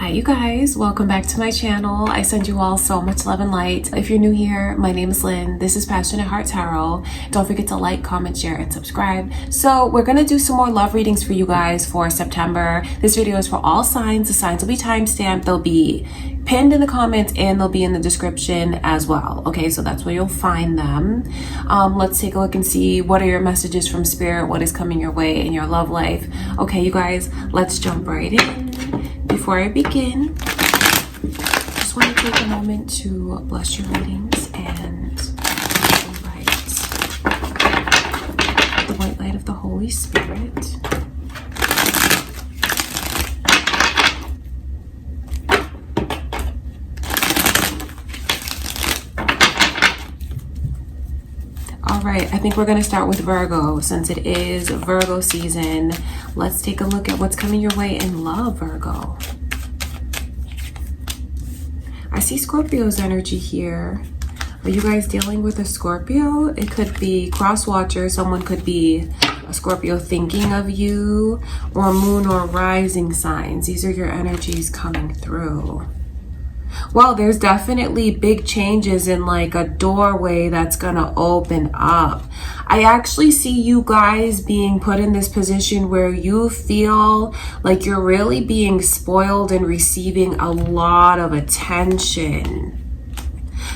Hi you guys, welcome back to my channel. I send you all so much love and light. If you're new here, my name is Lynn. This is Passionate Heart Tarot. Don't forget to like, comment, share, and subscribe. So we're gonna do some more love readings for you guys for September. This video is for all signs. The signs will be timestamped. They'll be pinned in the comments and they'll be in the description as well. Okay, so that's where you'll find them. Let's take a look and see what are your messages from Spirit, what is coming your way in your love life. Okay, you guys, let's jump right in. Before I begin, just want to take a moment to bless your readings and invite the white light of the Holy Spirit. All right, I think we're going to start with Virgo since it is Virgo season. Let's take a look at what's coming your way in love, Virgo. I see Scorpio's energy here. Are you guys dealing with a Scorpio? It could be cross watcher. Someone could be a Scorpio thinking of you, or moon or rising signs. These are your energies coming through. Well, there's definitely big changes in like a doorway that's gonna open up. I actually see you guys being put in this position where you feel like you're really being spoiled and receiving a lot of attention.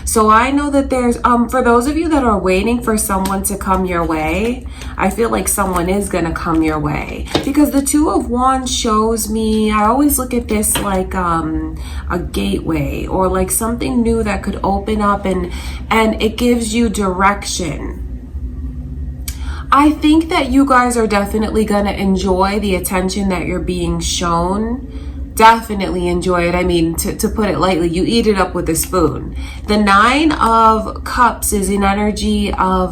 So I know that there's, for those of you that are waiting for someone to come your way, I feel like someone is going to come your way. Because the Two of Wands shows me, I always look at this like a gateway or like something new that could open up and it gives you direction. I think that you guys are definitely going to enjoy the attention that you're being shown. Definitely enjoy it. I mean, to put it lightly, you eat it up with a spoon. The Nine of Cups is an energy of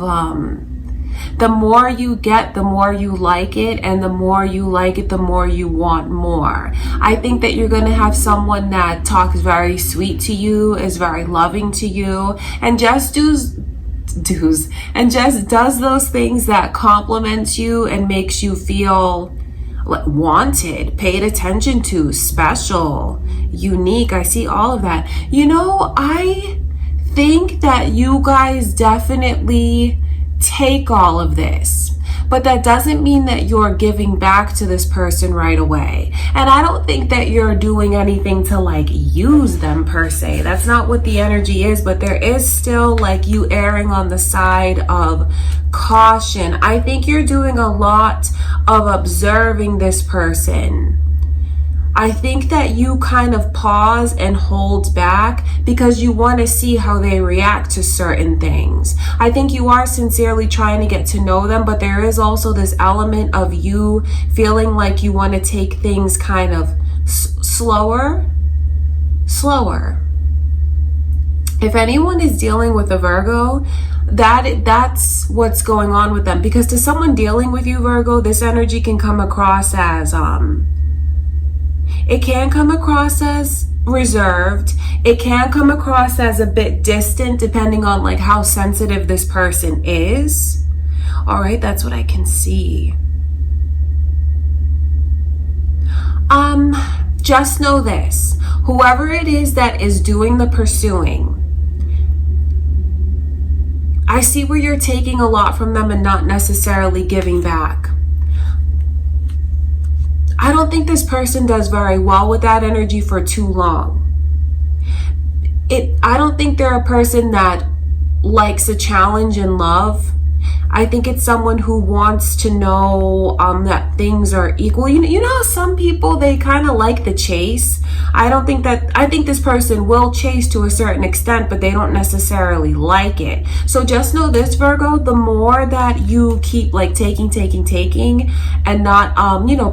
the more you get, the more you like it, and the more you like it, the more you want more. I think that you're going to have someone that talks very sweet to you, is very loving to you, and just does those things that compliments you and makes you feel wanted, paid attention to, special, unique. I see all of that. You know, I think that you guys definitely take all of this, but that doesn't mean that you're giving back to this person right away. And I don't think that you're doing anything to like use them per se. That's not what the energy is, but there is still like you erring on the side of caution. I think you're doing a lot of observing this person. I think that you kind of pause and hold back because you want to see how they react to certain things. I think you are sincerely trying to get to know them, but there is also this element of you feeling like you want to take things kind of slower. If anyone is dealing with a Virgo, that's what's going on with them. Because to someone dealing with you, Virgo, this energy can come across as it can come across as reserved. It can come across as a bit distant depending on like how sensitive this person is. All right, that's what I can see. Just know this. Whoever it is that is doing the pursuing, I see where you're taking a lot from them and not necessarily giving back. I don't think this person does very well with that energy for too long. I don't think they're a person that likes a challenge in love. I think it's someone who wants to know that things are equal. You know, some people, they kind of like the chase. I think this person will chase to a certain extent, but they don't necessarily like it. So just know this, Virgo, the more that you keep like taking and not,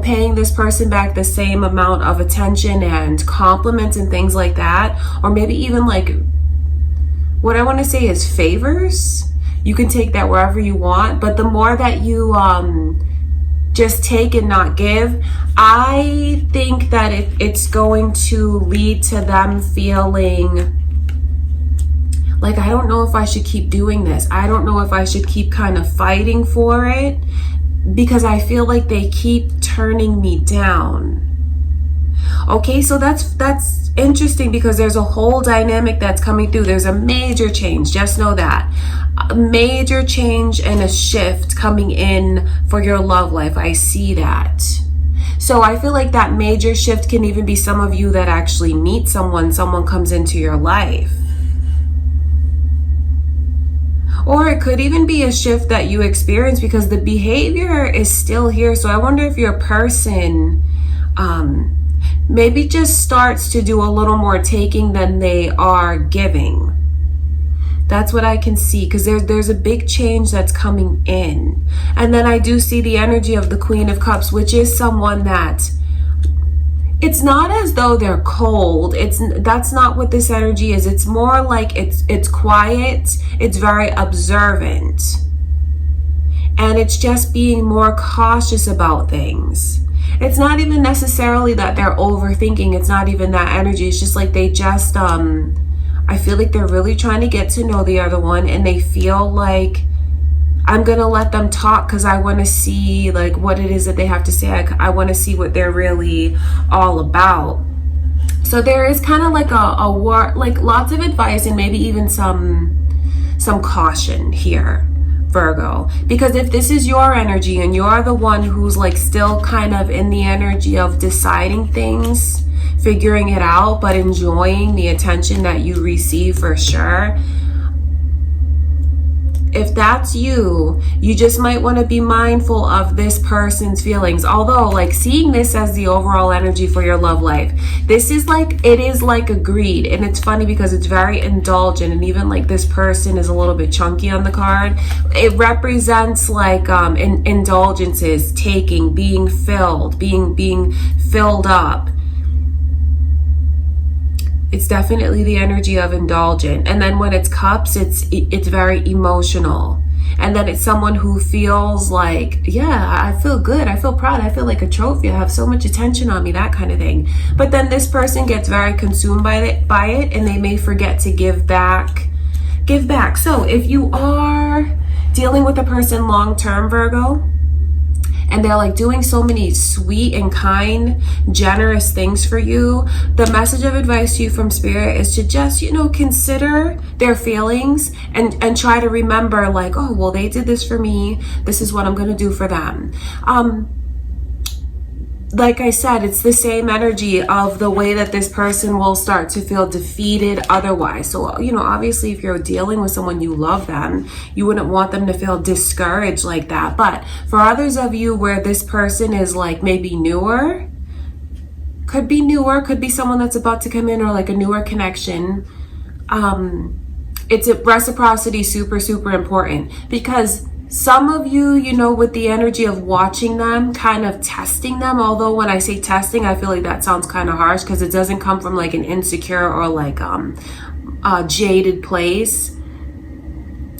paying this person back the same amount of attention and compliments and things like that, or maybe even like, what I want to say is favors. You can take that wherever you want, but the more that you just take and not give, I think that it's going to lead to them feeling like, I don't know if I should keep doing this. I don't know if I should keep kind of fighting for it because I feel like they keep turning me down. Okay, so that's interesting because there's a whole dynamic that's coming through. There's a major change, just know that. A major change and a shift coming in for your love life. I see that. So I feel like that major shift can even be some of you that actually meet someone comes into your life. Or it could even be a shift that you experience because the behavior is still here. So I wonder if your person maybe just starts to do a little more taking than they are giving. That's what I can see, because there's a big change that's coming in. And then I do see the energy of the Queen of Cups, which is someone that it's not as though they're cold. That's not what this energy is. It's more like it's quiet. It's very observant. And it's just being more cautious about things. It's not even necessarily that they're overthinking. It's not even that energy. It's just like they just I feel like they're really trying to get to know the other one, and they feel like I'm gonna let them talk because I want to see like what it is that they have to say. I want to see what they're really all about. So there is kind of like a war, like lots of advice and maybe even some caution here, Virgo, because if this is your energy and you're the one who's like still kind of in the energy of deciding things, figuring it out, but enjoying the attention that you receive for sure. If that's you, you just might want to be mindful of this person's feelings. Although, like, seeing this as the overall energy for your love life, this is like, it is like a greed. And it's funny because it's very indulgent. And even like this person is a little bit chunky on the card. It represents like indulgences, taking, being filled, being filled up. It's definitely the energy of indulgent. And then when it's cups, it's very emotional. And then it's someone who feels like, yeah, I feel good. I feel proud. I feel like a trophy. I have so much attention on me, that kind of thing. But then this person gets very consumed by it, and they may forget to give back. So if you are dealing with a person long-term, Virgo, and they're like doing so many sweet and kind, generous things for you, the message of advice to you from Spirit is to just, consider their feelings and try to remember like, oh, well, they did this for me. This is what I'm going to do for them. Like I said, it's the same energy of the way that this person will start to feel defeated otherwise. So, obviously if you're dealing with someone, you love them, you wouldn't want them to feel discouraged like that. But for others of you where this person is like maybe newer, could be someone that's about to come in, or like a newer connection. It's a reciprocity, super, super important, because some of you, with the energy of watching them, kind of testing them. Although when I say testing, I feel like that sounds kind of harsh because it doesn't come from like an insecure or like a jaded place.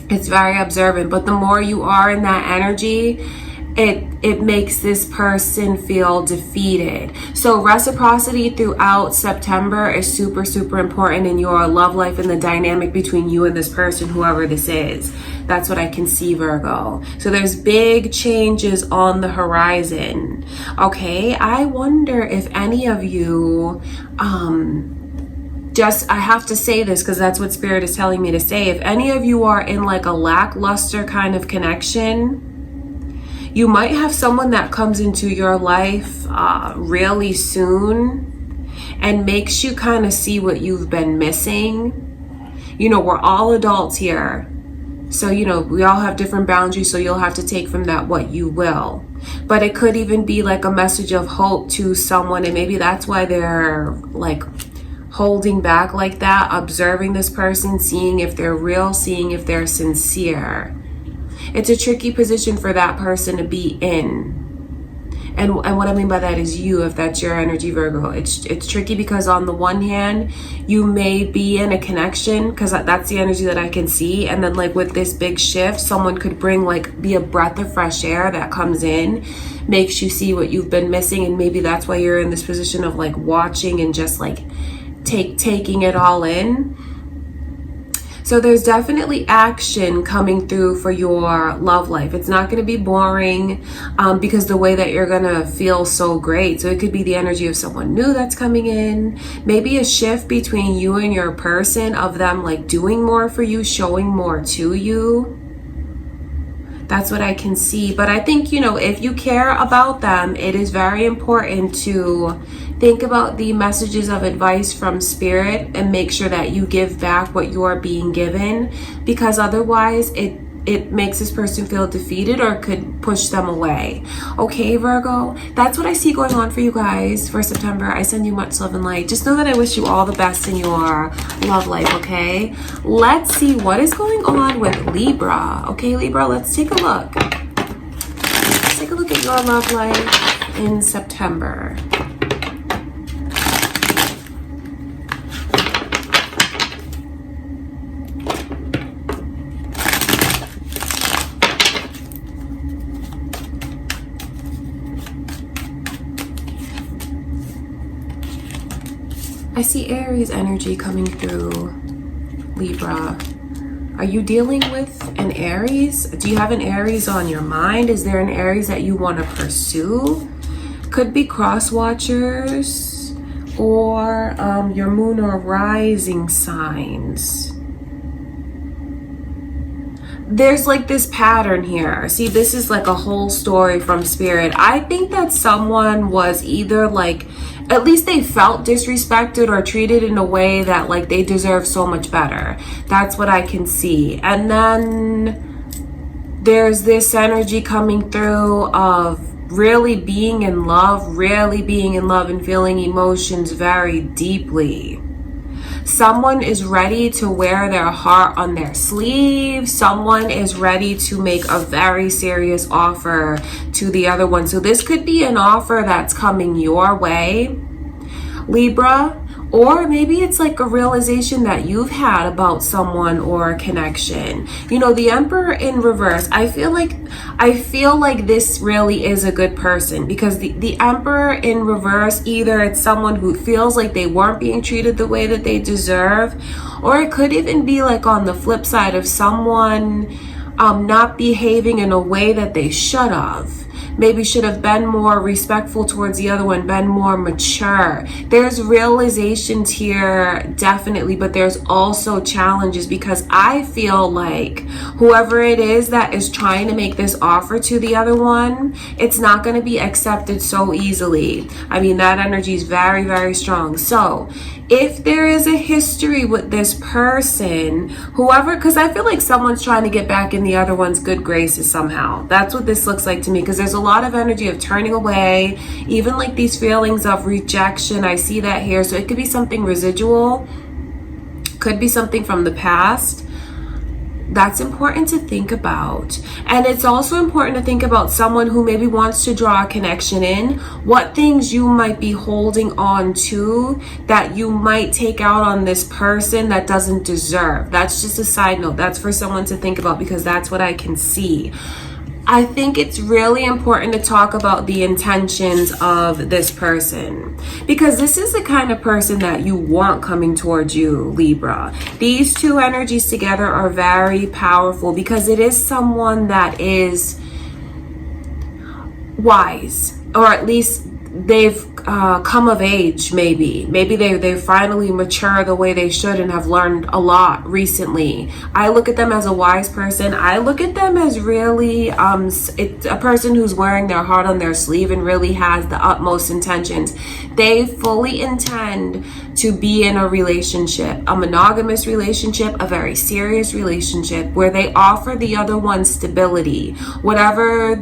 It's very observant. But the more you are in that energy, it makes this person feel defeated. So reciprocity throughout September is super, super important in your love life and the dynamic between you and this person, whoever this is. That's what I can see, Virgo. So there's big changes on the horizon. Okay, I wonder if any of you, I have to say this because that's what Spirit is telling me to say. If any of you are in like a lackluster kind of connection, you might have someone that comes into your life really soon and makes you kind of see what you've been missing. We're all adults here. So, we all have different boundaries, so you'll have to take from that what you will. But it could even be like a message of hope to someone, and maybe that's why they're like holding back like that, observing this person, seeing if they're real, seeing if they're sincere. It's a tricky position for that person to be in. And what I mean by that is you, if that's your energy, Virgo. It's tricky because on the one hand, you may be in a connection because that's the energy that I can see. And then like with this big shift, someone could be a breath of fresh air that comes in, makes you see what you've been missing. And maybe that's why you're in this position of like watching and just like taking it all in. So there's definitely action coming through for your love life. It's not going to be boring because the way that you're going to feel so great. So it could be the energy of someone new that's coming in. Maybe a shift between you and your person of them like doing more for you, showing more to you. That's what I can see. But I think, you know, if you care about them, it is very important to think about the messages of advice from spirit and make sure that you give back what you're being given, because otherwise it makes this person feel defeated or could push them away. Okay, Virgo, that's what I see going on for you guys for September. I send you much love and light. Just know that I wish you all the best in your love life, okay? Let's see what is going on with Libra. Okay, Libra, let's take a look. Let's take a look at your love life in September. I see Aries energy coming through, Libra. Are you dealing with an Aries? Do you have an Aries on your mind? Is there an Aries that you want to pursue? Could be cross watchers or your moon or rising signs. There's like this pattern here. See, this is like a whole story from spirit. I think that someone was either like, at least they felt disrespected or treated in a way that like they deserve so much better. That's what I can see. And then there's this energy coming through of really being in love and feeling emotions very deeply. Someone is ready to wear their heart on their sleeve. Someone is ready to make a very serious offer to the other one. So this could be an offer that's coming your way, Libra, or maybe it's like a realization that you've had about someone or a connection. You know, the Emperor in reverse, I feel like this really is a good person, because the Emperor in reverse, either it's someone who feels like they weren't being treated the way that they deserve, or it could even be like on the flip side of someone not behaving in a way that they should have. Maybe should have been more respectful towards the other one, been more mature. There's realizations here, definitely, but there's also challenges, because I feel like whoever it is that is trying to make this offer to the other one, it's not going to be accepted so easily. I mean, that energy is very, very strong. So if there is a history with this person, whoever, because I feel like someone's trying to get back in the other one's good graces somehow. That's what this looks like to me, because there's a lot of energy of turning away, even like these feelings of rejection. I see that here. So it could be something residual, could be something from the past. That's important to think about. And it's also important to think about someone who maybe wants to draw a connection in, what things you might be holding on to that you might take out on this person that doesn't deserve. That's just a side note. That's for someone to think about, because that's what I can see. I think it's really important to talk about the intentions of this person, because this is the kind of person that you want coming towards you, Libra. These two energies together are very powerful, because it is someone that is wise, or at least they've come of age. Maybe they finally mature the way they should and have learned a lot recently. I look at them as a wise person. I look at them as really it's a person who's wearing their heart on their sleeve and really has the utmost intentions. They fully intend to be in a relationship, a monogamous relationship, a very serious relationship, where they offer the other one stability, whatever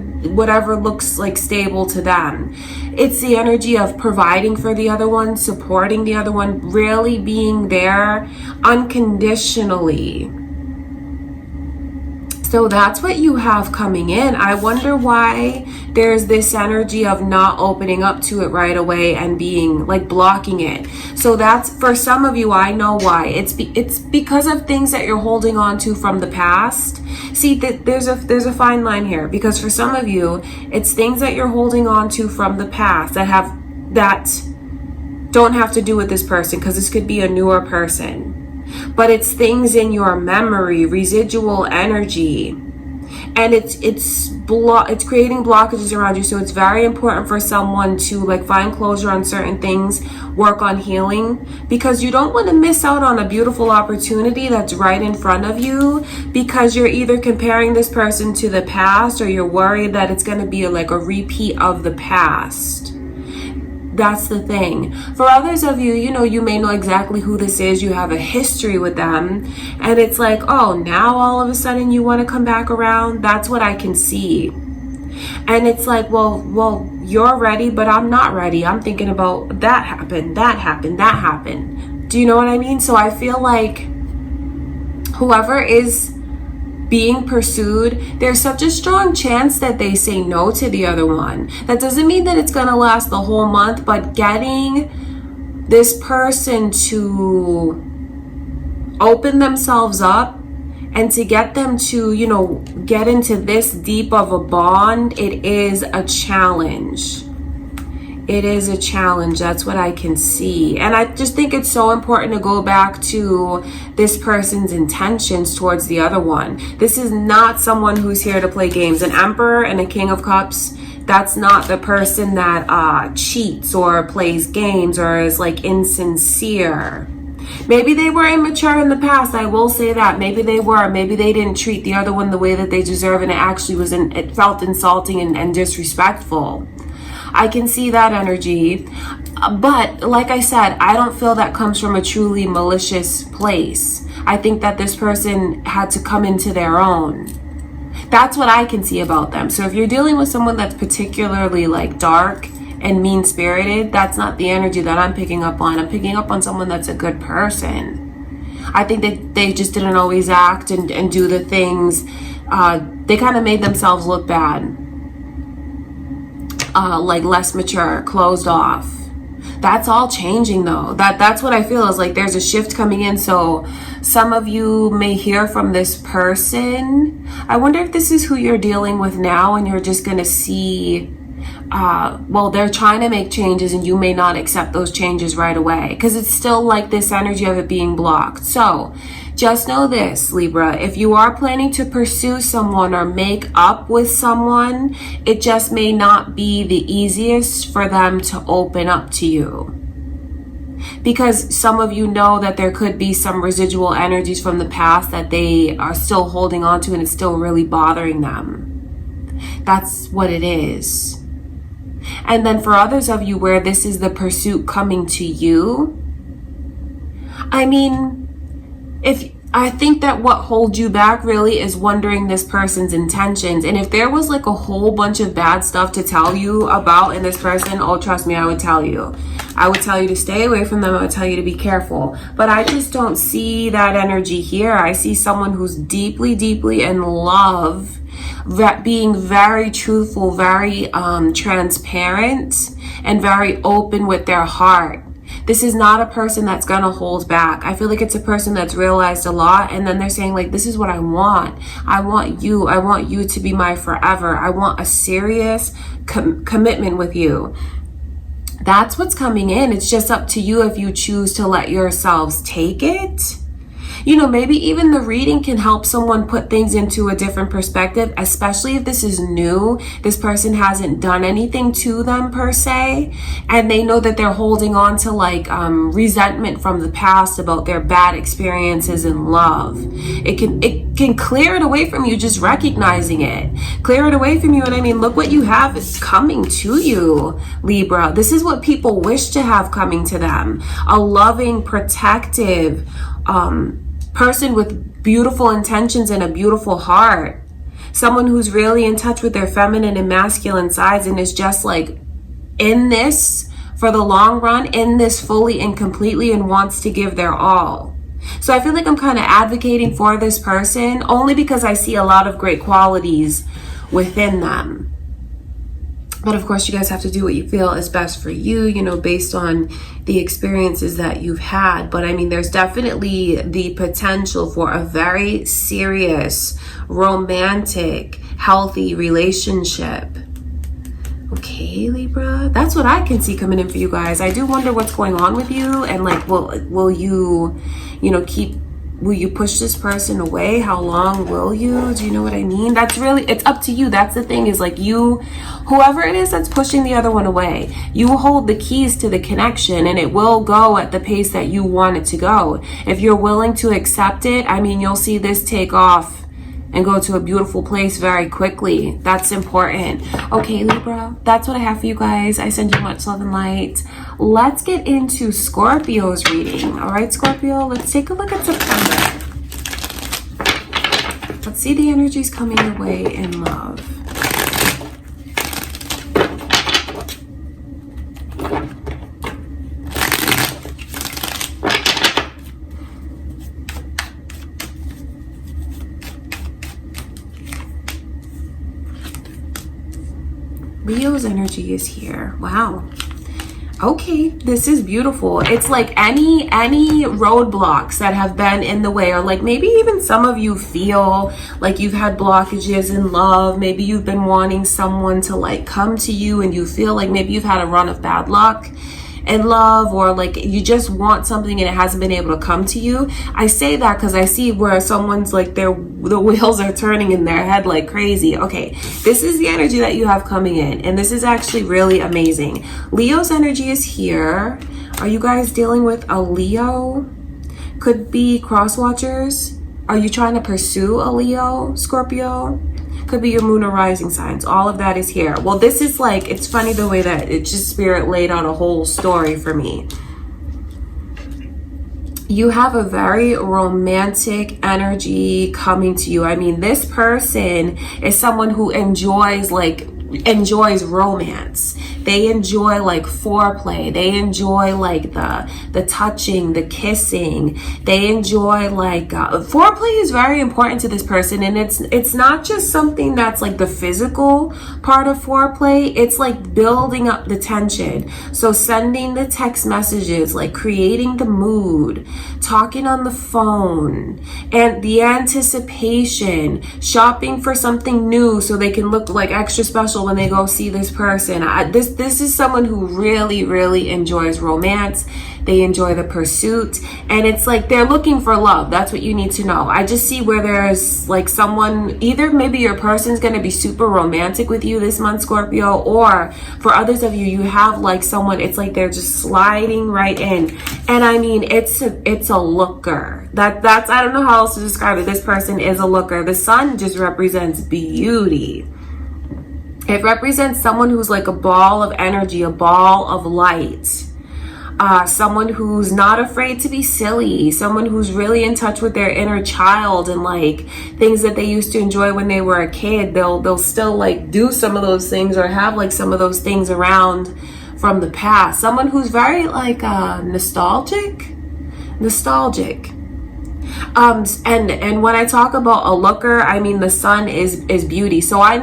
looks like stable to them. It's the energy of providing for the other one, supporting the other one, really being there unconditionally. So that's what you have coming in. I wonder why there's this energy of not opening up to it right away and being like blocking it. So that's, for some of you, I know why. It's because of things that you're holding on to from the past. See, there's a fine line here, because for some of you, it's things that you're holding on to from the past that don't have to do with this person, because this could be a newer person. but it's things in your memory, residual energy. And it's creating blockages around you. So it's very important for someone to like find closure on certain things, work on healing, because you don't want to miss out on a beautiful opportunity that's right in front of you, because you're either comparing this person to the past or you're worried that it's going to be like a repeat of the past. That's the thing. For others of you, you may know exactly who this is. You have a history with them. And it's like, oh, now all of a sudden you want to come back around? That's what I can see. And it's like, well, you're ready, but I'm not ready. I'm thinking about that happened. Do you know what I mean? So I feel like whoever is being pursued, there's such a strong chance that they say no to the other one. That doesn't mean that it's gonna last the whole month, but getting this person to open themselves up and to get them to, get into this deep of a bond, it is a challenge. It is a challenge. That's what I can see. And I just think it's so important to go back to this person's intentions towards the other one. This is not someone who's here to play games. An Emperor and a King of Cups, that's not the person that cheats or plays games or is like insincere. Maybe they were immature in the past. I will say that. Maybe they were. Maybe they didn't treat the other one the way that they deserve, and it actually it felt insulting and disrespectful. I can see that energy. But like I said, I don't feel that comes from a truly malicious place. I think that this person had to come into their own. That's what I can see about them. So if you're dealing with someone that's particularly like dark and mean-spirited, that's not the energy that I'm picking up on. I'm picking up on someone that's a good person. I think that they just didn't always act and do the things. They kind of made themselves look bad. Like less mature, closed off. That's all changing though. That's what I feel is like there's a shift coming in. So some of you may hear from this person. I wonder if this is who you're dealing with now and you're just going to see, they're trying to make changes and you may not accept those changes right away because it's still like this energy of it being blocked. So just know this, Libra, if you are planning to pursue someone or make up with someone, it just may not be the easiest for them to open up to you. Because some of you know that there could be some residual energies from the past that they are still holding on to and it's still really bothering them. That's what it is. And then for others of you where this is the pursuit coming to you, I mean, I think that what holds you back really is wondering this person's intentions. And if there was like a whole bunch of bad stuff to tell you about in this person, oh, trust me, I would tell you. I would tell you to stay away from them. I would tell you to be careful. But I just don't see that energy here. I see someone who's deeply, deeply in love, being very truthful, very transparent, and very open with their heart. This is not a person that's going to hold back. I feel like it's a person that's realized a lot and then they're saying like, this is what I want. I want you. I want you to be my forever. I want a serious commitment with you. That's what's coming in. It's just up to you if you choose to let yourselves take it. You know, maybe even the reading can help someone put things into a different perspective, especially if this is new. This person hasn't done anything to them per se, and they know that they're holding on to like resentment from the past about their bad experiences in love. It can clear it away from you, just recognizing it. Clear it away from you, and I mean, look what you have is coming to you, Libra. This is what people wish to have coming to them. A loving, protective, person with beautiful intentions and a beautiful heart. Someone who's really in touch with their feminine and masculine sides and is just like in this for the long run, in this fully and completely, and wants to give their all. So I feel like I'm kind of advocating for this person only because I see a lot of great qualities within them. But of course, you guys have to do what you feel is best for you, you know, based on the experiences that you've had. But I mean, there's definitely the potential for a very serious, romantic, healthy relationship Okay, Libra, that's what I can see coming in for you guys. I do wonder what's going on with you, and like, will you, will you push this person away? How long will you? Do you know what I mean? That's really, it's up to you. That's the thing, is like, whoever it is that's pushing the other one away, you hold the keys to the connection, and it will go at the pace that you want it to go. If you're willing to accept it, I mean, you'll see this take off and go to a beautiful place very quickly. That's important. Okay, Libra, that's what I have for you guys. I send you much love and light. Let's get into Scorpio's reading. All right, Scorpio, let's take a look at September. Let's see the energies coming your way in love. Leo's energy is here. Wow. Okay, this is beautiful. It's like any roadblocks that have been in the way, or like maybe even some of you feel like you've had blockages in love. Maybe you've been wanting someone to like come to you, and you feel like maybe you've had a run of bad luck in love, or like you just want something and it hasn't been able to come to you. I say that because I see where someone's like the wheels are turning in their head like crazy. Okay, this is the energy that you have coming in, and this is actually really amazing. Leo's energy is here. Are you guys dealing with a Leo? Could be cross watchers. Are you trying to pursue a Leo, Scorpio? Could be your moon or rising signs. All of that is here. Well, this is like, it's funny the way that it's just Spirit laid out a whole story for me. You have a very romantic energy coming to you. I mean, this person is someone who enjoys romance. They enjoy like foreplay. They enjoy like the touching, the kissing. They enjoy like foreplay is very important to this person, and it's not just something that's like the physical part of foreplay. It's like building up the tension. So sending the text messages, like creating the mood, talking on the phone, and the anticipation, shopping for something new so they can look like extra special when they go see this person. This is someone who really, really enjoys romance. They enjoy the pursuit, and it's like they're looking for love. That's what you need to know. I just see where there's like someone, either maybe your person's going to be super romantic with you this month, Scorpio, or for others of you, you have like someone, it's like they're just sliding right in. And I mean, it's a looker. That's I don't know how else to describe it. This person is a looker. The sun just represents beauty. It represents someone who's like a ball of energy, a ball of light. Someone who's not afraid to be silly, someone who's really in touch with their inner child, and like things that they used to enjoy when they were a kid, they'll still like do some of those things, or have like some of those things around from the past. Someone who's very like nostalgic. And when I talk about a looker, I mean the sun is beauty. So I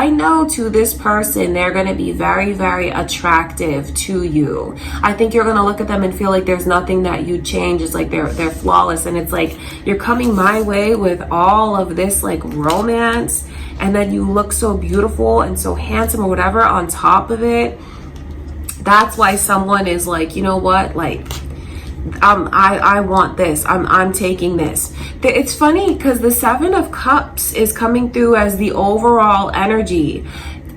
know to this person, they're going to be very, very attractive to you. I think you're going to look at them and feel like there's nothing that you change. It's like they're flawless, and it's like you're coming my way with all of this like romance, and then you look so beautiful and so handsome or whatever on top of it. That's why someone is like, you know what, like I want this. I'm taking this. It's funny because the 7 of Cups is coming through as the overall energy.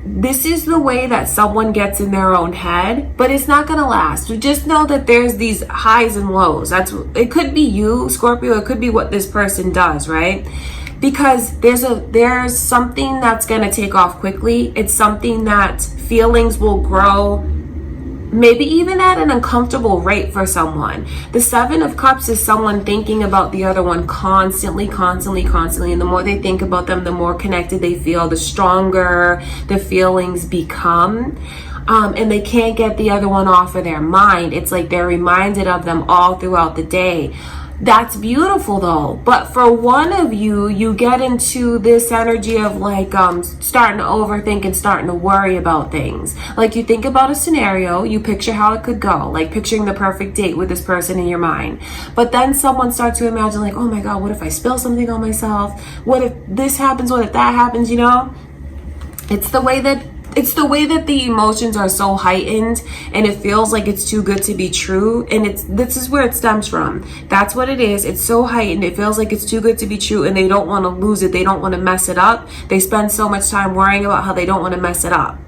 This is the way that someone gets in their own head, but it's not going to last. So just know that there's these highs and lows. It could be you, Scorpio. It could be what this person does, right? Because there's something that's going to take off quickly. It's something that feelings will grow, maybe even at an uncomfortable rate for someone. The 7 of Cups is someone thinking about the other one constantly. And the more they think about them, the more connected they feel, the stronger the feelings become. And they can't get the other one off of their mind. It's like they're reminded of them all throughout the day. That's beautiful though. But for one of you, you get into this energy of like starting to overthink and starting to worry about things. Like you think about a scenario, you picture how it could go, like picturing the perfect date with this person in your mind. But then someone starts to imagine like, oh my God, what if I spill something on myself? What if this happens? What if that happens? You know, it's the way that it's the way that the emotions are so heightened and it feels like it's too good to be true. And this is where it stems from. That's what it is. It's so heightened. It feels like it's too good to be true and they don't want to lose it. They don't want to mess it up. They spend so much time worrying about how they don't want to mess it up.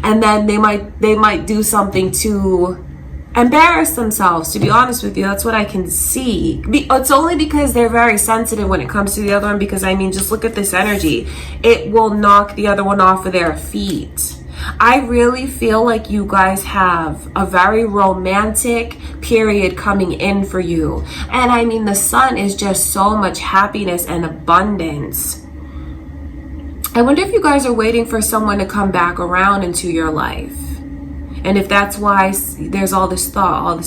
And then they might do something to embarrass themselves, to be honest with you. That's what I can see. It's only because they're very sensitive when it comes to the other one, because I mean, just look at this energy. It will knock the other one off of their feet. I really feel like you guys have a very romantic period coming in for you. And I mean, the sun is just so much happiness and abundance. I wonder if you guys are waiting for someone to come back around into your life. And if that's why there's all this thought.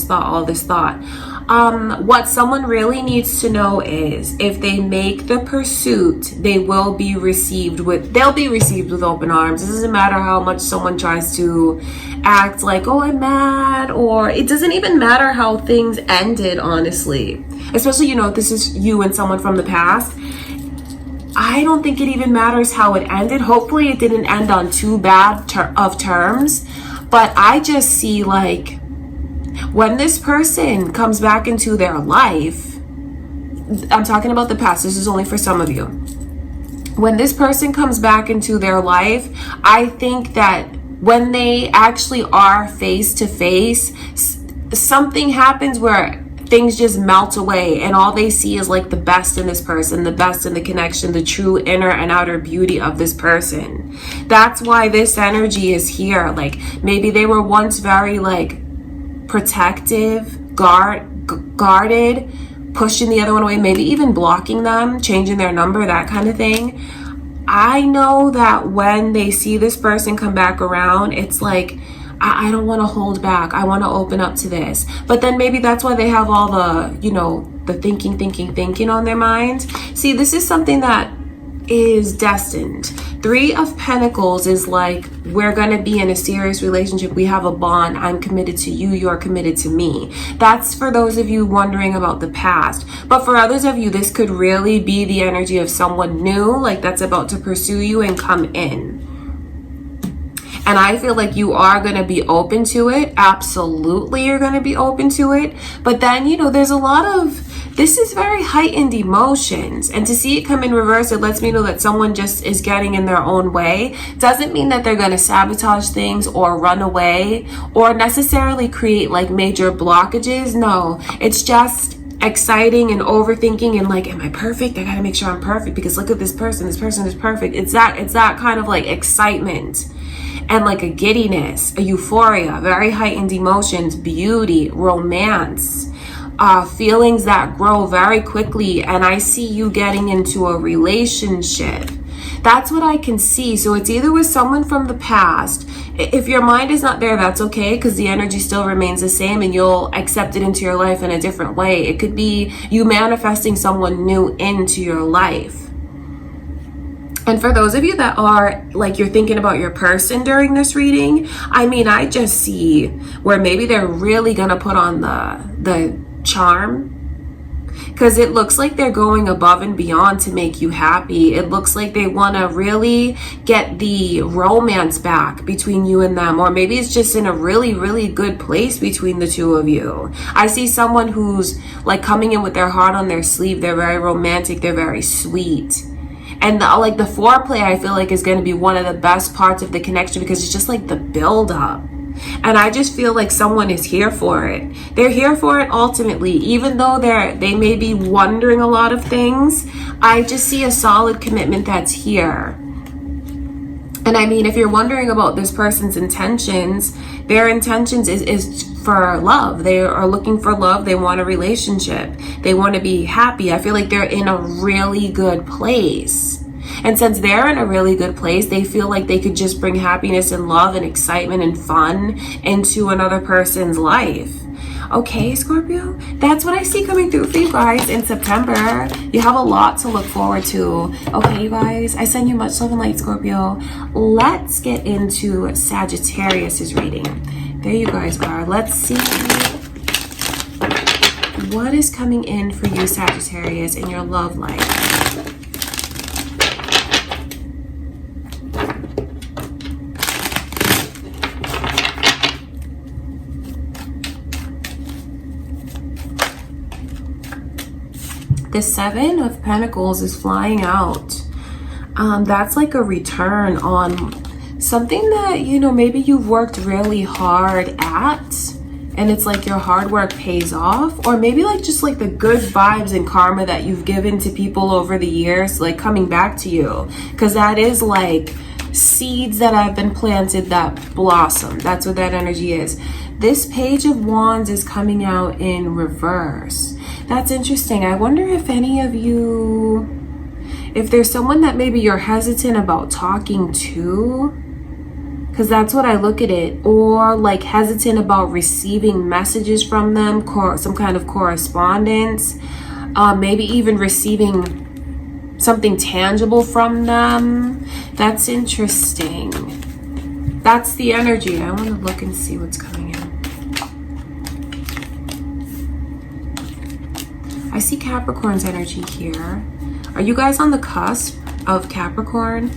What someone really needs to know is if they make the pursuit, they'll be received with open arms. It doesn't matter how much someone tries to act like, oh, I'm mad, or it doesn't even matter how things ended, honestly. Especially, if this is you and someone from the past. I don't think it even matters how it ended. Hopefully it didn't end on too bad of terms. But I just see, like, when this person comes back into their life, I'm talking about the past, this is only for some of you. When this person comes back into their life, I think that when they actually are face to face, something happens where things just melt away and all they see is like the best in this person, the best in the connection, the true inner and outer beauty of this person. That's why this energy is here. Like, maybe they were once very like protective, guarded, pushing the other one away, maybe even blocking them, changing their number, that kind of thing. I know that when they see this person come back around, it's like, I don't want to hold back. I want to open up to this. But then maybe that's why they have all the, the thinking on their mind. See, this is something that is destined. 3 of Pentacles is like, we're going to be in a serious relationship. We have a bond. I'm committed to you. You're committed to me. That's for those of you wondering about the past. But for others of you, this could really be the energy of someone new, like that's about to pursue you and come in. And I feel like you are going to be open to it. Absolutely, you're going to be open to it. But then, there's a lot of, this is very heightened emotions. And to see it come in reverse, it lets me know that someone just is getting in their own way. Doesn't mean that they're going to sabotage things or run away or necessarily create like major blockages. No, it's just exciting and overthinking and like, am I perfect? I got to make sure I'm perfect because look at this person. This person is perfect. It's that kind of like excitement. And like a giddiness, a euphoria, very heightened emotions, beauty, romance, feelings that grow very quickly. And I see you getting into a relationship. That's what I can see. So it's either with someone from the past. If your mind is not there, that's okay, because the energy still remains the same and you'll accept it into your life in a different way. It could be you manifesting someone new into your life. And for those of you that are like, you're thinking about your person during this reading, I mean, I just see where maybe they're really going to put on the charm, because it looks like they're going above and beyond to make you happy. It looks like they want to really get the romance back between you and them, or maybe it's just in a really, really good place between the two of you. I see someone who's like coming in with their heart on their sleeve. They're very romantic. They're very sweet. And the foreplay, I feel like, is going to be one of the best parts of the connection, because it's just like the build up. And I just feel like someone is here for it. They're here for it ultimately, even though they may be wondering a lot of things. I just see a solid commitment that's here. And I mean, if you're wondering about this person's intentions, their intentions is for love. They are looking for love. They want a relationship. They want to be happy. I feel like they're in a really good place. And since they're in a really good place, they feel like they could just bring happiness and love and excitement and fun into another person's life. Okay, Scorpio, that's what I see coming through for you guys in September. You have a lot to look forward to. Okay, you guys, I send you much love and light, Scorpio. Let's get into Sagittarius's reading. There you guys are. Let's see what is coming in for you, Sagittarius, in your love life. The Seven of Pentacles is flying out. That's like a return on something that, you know, maybe you've worked really hard at, and it's like your hard work pays off. Or maybe like just like the good vibes and karma that you've given to people over the years, like coming back to you. Because that is like seeds that have been planted that blossom. That's what that energy is. This Page of Wands is coming out in reverse. That's interesting. I wonder if any of you, if there's someone that maybe you're hesitant about talking to, because that's what I look at it, or like hesitant about receiving messages from them, some kind of correspondence, maybe even receiving something tangible from them. That's interesting. That's the energy. I want to look and see what's coming in. I see Capricorn's energy here. Are you guys on the cusp of Capricorn?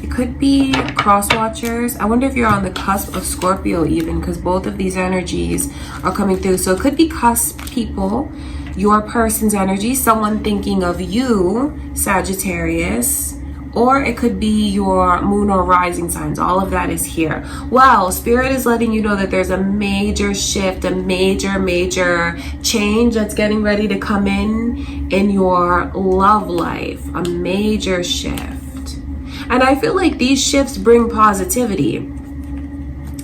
It could be cross watchers. I wonder if you're on the cusp of Scorpio even, because both of these energies are coming through. So it could be cusp people, your person's energy, someone thinking of you, Sagittarius, or it could be your moon or rising signs. All of that is here. Well, Spirit is letting you know that there's a major shift, a major change that's getting ready to come in your love life. A major shift. And I feel like these shifts bring positivity.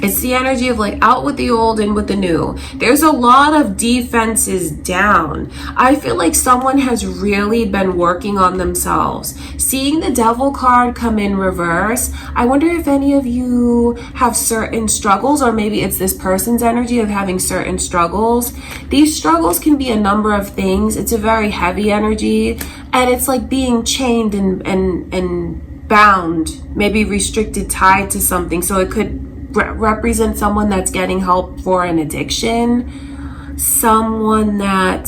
It's the energy of like out with the old, in with the new. There's a lot of defenses down. I feel like someone has really been working on themselves. Seeing the Devil card come in reverse, I wonder if any of you have certain struggles, or maybe it's this person's energy of having certain struggles. These struggles can be a number of things. It's a very heavy energy, and it's like being chained and bound, maybe restricted, tied to something. So it could represent someone that's getting help for an addiction, someone that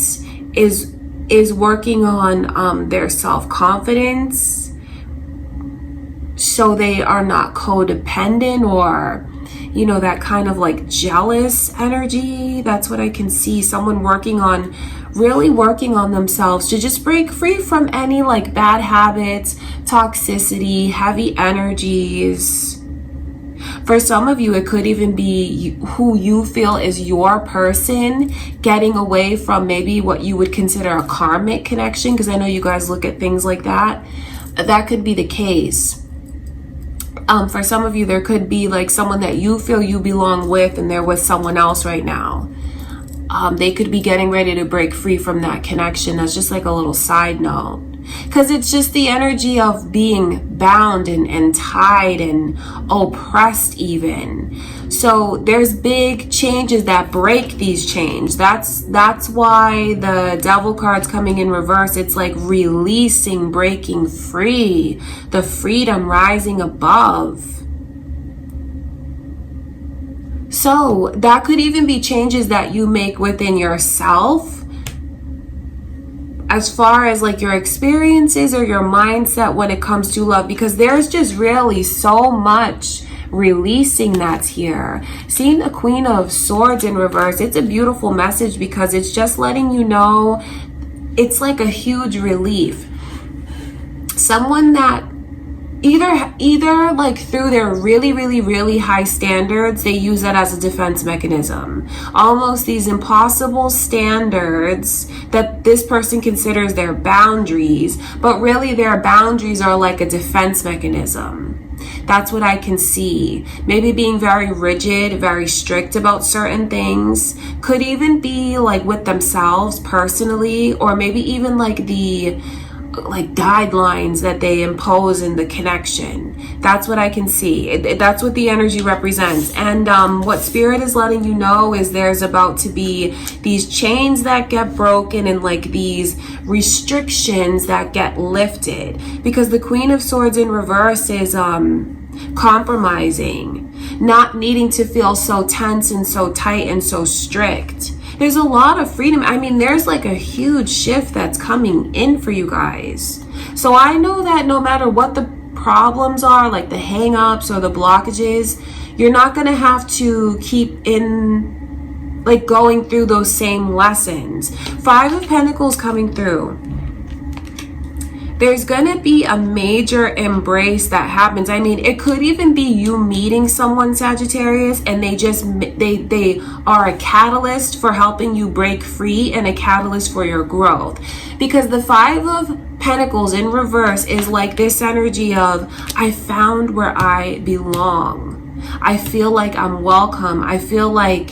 is working on their self-confidence, so they are not codependent, or you know, that kind of like jealous energy. That's what I can see. Someone really working on themselves to just break free from any like bad habits, toxicity, heavy energies. For some of you, it could even be who you feel is your person, getting away from maybe what you would consider a karmic connection, because I know you guys look at things like that. That could be the case. For some of you, there could be like someone that you feel you belong with, and they're with someone else right now. They could be getting ready to break free from that connection. That's just like a little side note. Because it's just the energy of being bound and tied and oppressed even. So there's big changes that break these chains. That's why the Devil card's coming in reverse. It's like releasing, breaking free, the freedom rising above. So that could even be changes that you make within yourself, as far as like your experiences or your mindset when it comes to love, because there's just really so much releasing that's here. Seeing the Queen of Swords in reverse, it's a beautiful message, because it's just letting you know it's like a huge relief. Someone that either like through their really high standards, they use that as a defense mechanism. Almost these impossible standards that this person considers their boundaries, but really their boundaries are like a defense mechanism. That's what I can see. Maybe being very rigid, very strict about certain things. Could even be like with themselves personally, or maybe even like the guidelines that they impose in the connection. That's what I can see. That's what the energy represents. And what Spirit is letting you know is there's about to be these chains that get broken, and like these restrictions that get lifted, because the Queen of Swords in reverse is compromising, not needing to feel so tense and so tight and so strict. There's a lot of freedom. I mean, there's like a huge shift that's coming in for you guys. So I know that no matter what the problems are, like the hang-ups or the blockages, you're not going to have to keep in like going through those same lessons. Five of Pentacles coming through. there's gonna be a major embrace that happens. I mean, it could even be you meeting someone, Sagittarius, and they are a catalyst for helping you break free and a catalyst for your growth. Because the Five of Pentacles in reverse is like this energy of, I found where I belong. I feel like I'm welcome. I feel like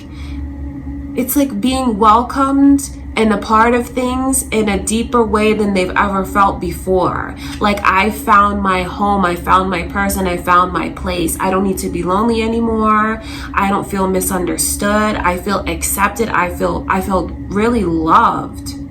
it's like being welcomed and a part of things in a deeper way than they've ever felt before. Like, I found my home, I found my person, I found my place. I don't need to be lonely anymore. I don't feel misunderstood. I feel accepted. I feel really loved.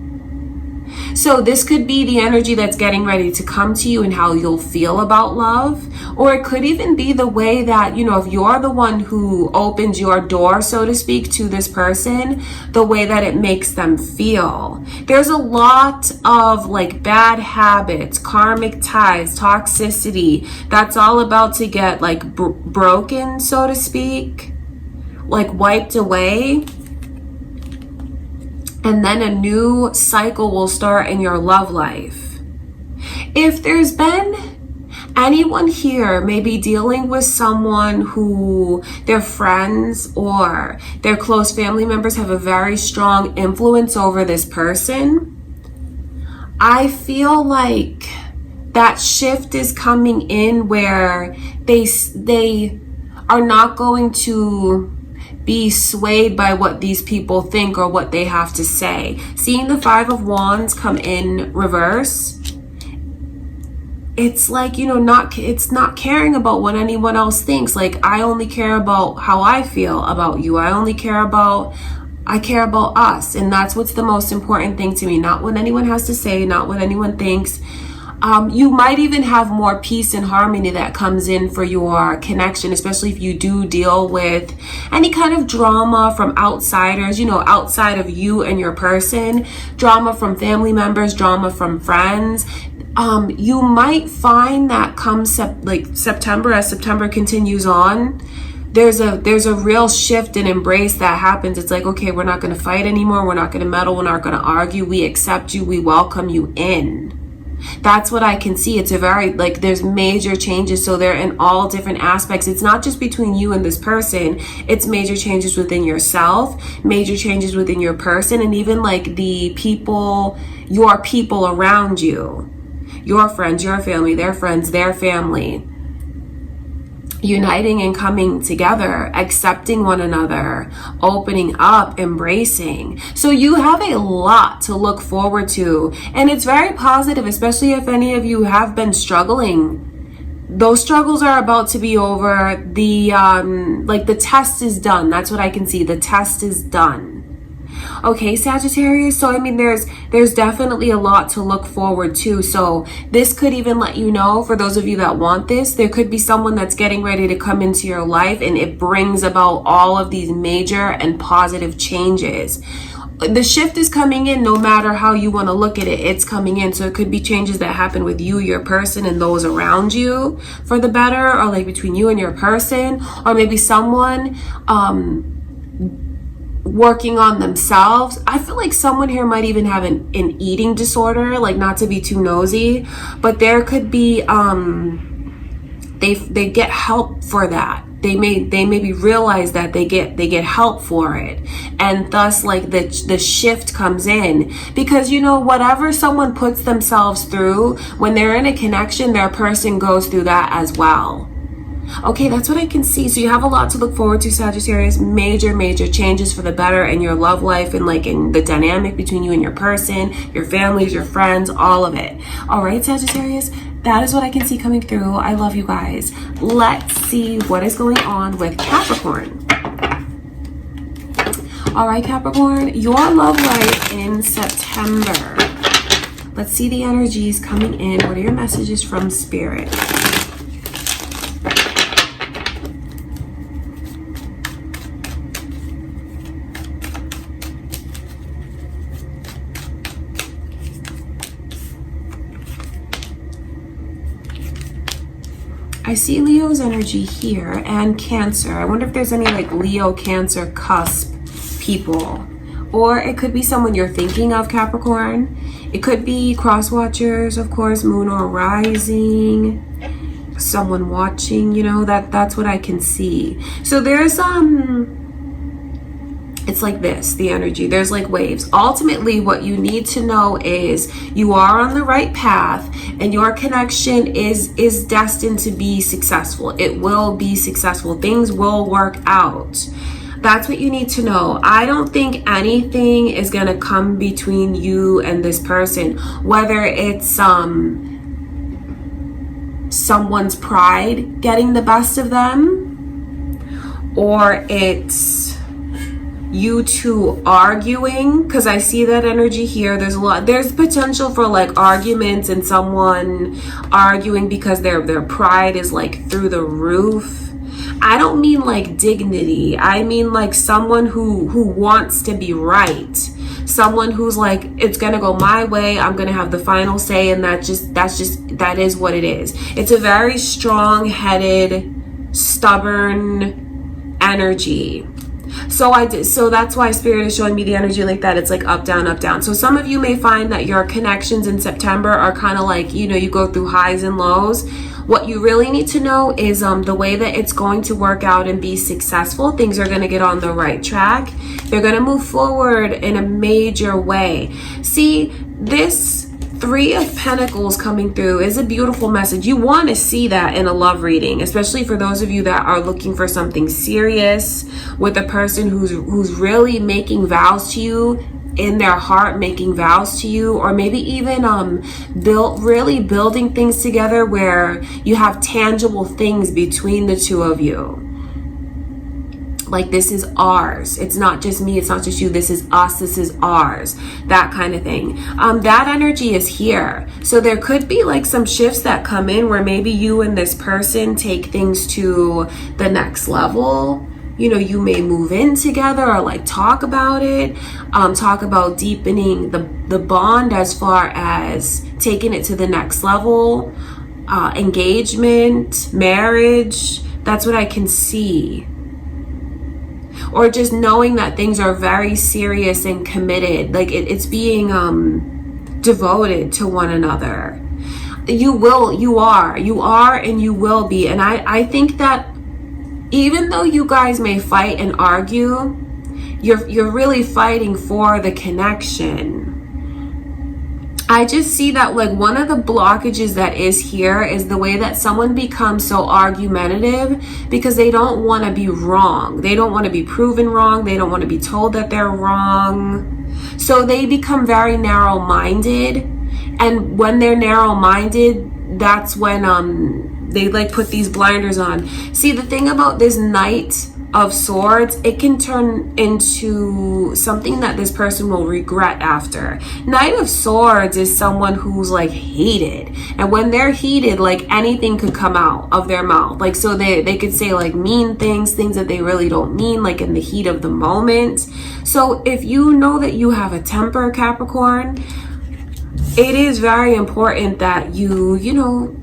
So this could be the energy that's getting ready to come to you and how you'll feel about love. Or it could even be the way that, you know, if you're the one who opens your door, so to speak, to this person, the way that it makes them feel. There's a lot of like bad habits, karmic ties, toxicity that's all about to get like broken, so to speak, like wiped away. And then a new cycle will start in your love life. If there's been anyone here maybe dealing with someone who their friends or their close family members have a very strong influence over this person, I feel like that shift is coming in where they are not going to be swayed by what these people think or what they have to say. Seeing the Five of Wands come in reverse, it's like, you know, it's not caring about what anyone else thinks. Like, I only care about how I feel about you. I care about us. And that's what's the most important thing to me. Not what anyone has to say, not what anyone thinks. You might even have more peace and harmony that comes in for your connection, especially if you do deal with any kind of drama from outsiders, you know, outside of you and your person, drama from family members, drama from friends. You might find that come September, as September continues on, there's a real shift and embrace that happens. It's like, okay, we're not going to fight anymore. We're not going to meddle. We're not going to argue. We accept you. We welcome you in. That's what I can see. It's a very, like, there's major changes. So they're in all different aspects. It's not just between you and this person. It's major changes within yourself, major changes within your person, and even like the people, your people around you, your friends, your family, their friends, their family, uniting and coming together, accepting one another, opening up, embracing. So you have a lot to look forward to, and it's very positive, especially if any of you have been struggling. Those struggles are about to be over. The test is done. That's what I can see. The test is done. Okay, Sagittarius. So I mean, there's definitely a lot to look forward to. So this could even let you know, for those of you that want this, there could be someone that's getting ready to come into your life, and it brings about all of these major and positive changes. The shift is coming in no matter how you want to look at it. It's coming in. So it could be changes that happen with you, your person, and those around you for the better, or like between you and your person, or maybe someone working on themselves. I feel like someone here might even have an eating disorder, like, not to be too nosy, but there could be they get help for that. They maybe realize that they get help for it, and thus like the shift comes in, because, you know, whatever someone puts themselves through, when they're in a connection, their person goes through that as well. Okay, that's what I can see. So you have a lot to look forward to, Sagittarius. Major changes for the better in your love life, and like in the dynamic between you and your person, your families, your friends, all of it. All right, Sagittarius, that is what I can see coming through. I love you guys. Let's see what is going on with Capricorn. All right, Capricorn, your love life in September. Let's see the energies coming in. What are your messages from Spirit? I see Leo's energy here and Cancer. I wonder if there's any like Leo, Cancer cusp people, or it could be someone you're thinking of, Capricorn. It could be cross watchers, of course, moon or rising, someone watching, you know, that's what I can see. So there's it's like this, the energy, there's like waves. Ultimately, what you need to know is you are on the right path, and your connection is destined to be successful. It will be successful. Things will work out. That's what you need to know. I don't think anything is going to come between you and this person, whether it's someone's pride getting the best of them, or it's you two arguing, because I see that energy here. There's potential for like arguments and someone arguing because their pride is like through the roof. I don't mean like dignity. I mean like someone who wants to be right. Someone who's like, it's gonna go my way, I'm gonna have the final say, and that is what it is. It's a very strong-headed, stubborn energy. So that's why Spirit is showing me the energy like that. It's like up, down, up, down. So some of you may find that your connections in September are kind of like, you know, you go through highs and lows. What you really need to know is the way that it's going to work out and be successful. Things are going to get on the right track. They're going to move forward in a major way. See, this Three of Pentacles coming through is a beautiful message. You want to see that in a love reading, especially for those of you that are looking for something serious with a person who's really making vows to you in their heart, making vows to you, or maybe even really building things together where you have tangible things between the two of you. Like, this is ours. It's not just me. It's not just you. This is us. This is ours. That kind of thing. That energy is here. So there could be like some shifts that come in where maybe you and this person take things to the next level. You know, you may move in together or like talk about it. Talk about deepening the bond as far as taking it to the next level. Engagement, marriage. That's what I can see. Or just knowing that things are very serious and committed. Like it's being devoted to one another. You are, and you will be. And I think that even though you guys may fight and argue, you're really fighting for the connection. I just see that like one of the blockages that is here is the way that someone becomes so argumentative because they don't want to be wrong. They don't want to be proven wrong. They don't want to be told that they're wrong. So they become very narrow-minded. And when they're narrow-minded, that's when they like put these blinders on. See, the thing about this Knight of Swords, it can turn into something that this person will regret after. Knight of Swords is someone who's like heated, and when they're heated, like anything could come out of their mouth. Like, so they could say like mean things that they really don't mean, like in the heat of the moment. So if you know that you have a temper, Capricorn, it is very important that you know,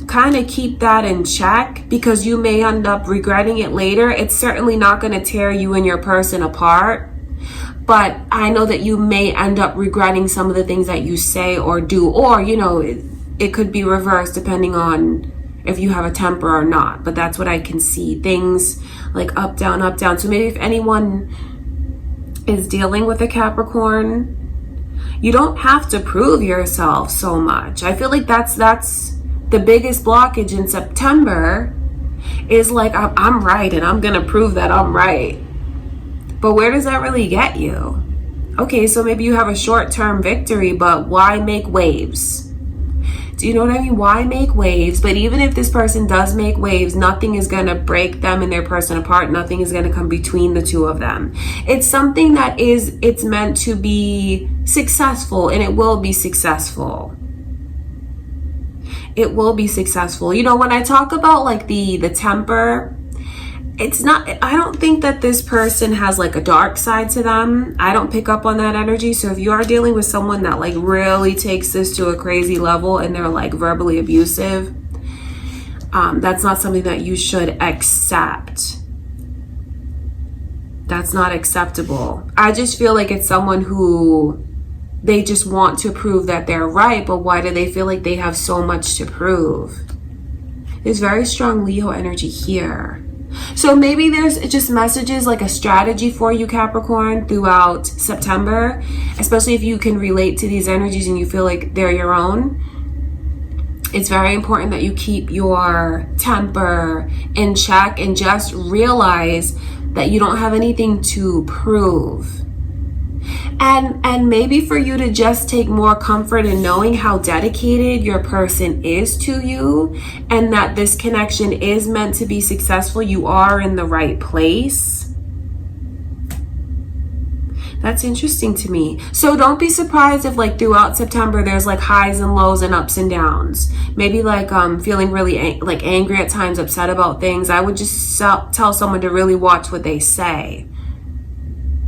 kind of keep that in check, because you may end up regretting it later. It's certainly not going to tear you and your person apart, but I know that you may end up regretting some of the things that you say or do, or, you know, it could be reversed depending on if you have a temper or not. But that's what I can see. Things like up, down, up, down. So maybe if anyone is dealing with a Capricorn, you don't have to prove yourself so much. I feel like that's the biggest blockage in September is like, I'm right and I'm gonna prove that I'm right. But where does that really get you? Okay, so maybe you have a short-term victory, but why make waves? Do you know what I mean? Why make waves? But even if this person does make waves, nothing is gonna break them and their person apart. Nothing is gonna come between the two of them. It's something that it's meant to be successful, and it will be successful. It will be successful. You know, when I talk about like the temper, it's not, I don't think that this person has like a dark side to them. I don't pick up on that energy. So if you are dealing with someone that like really takes this to a crazy level and they're like verbally abusive, that's not something that you should accept. That's not acceptable. I just feel like it's someone who they just want to prove that they're right, but why do they feel like they have so much to prove? There's very strong Leo energy here. So maybe there's just messages like a strategy for you, Capricorn, throughout September, especially if you can relate to these energies and you feel like they're your own. It's very important that you keep your temper in check and just realize that you don't have anything to prove. And maybe for you to just take more comfort in knowing how dedicated your person is to you, and that this connection is meant to be successful. You are in the right place. That's interesting to me. So don't be surprised if like throughout September there's like highs and lows and ups and downs. Maybe like feeling really angry at times, upset about things. I would just tell someone to really watch what they say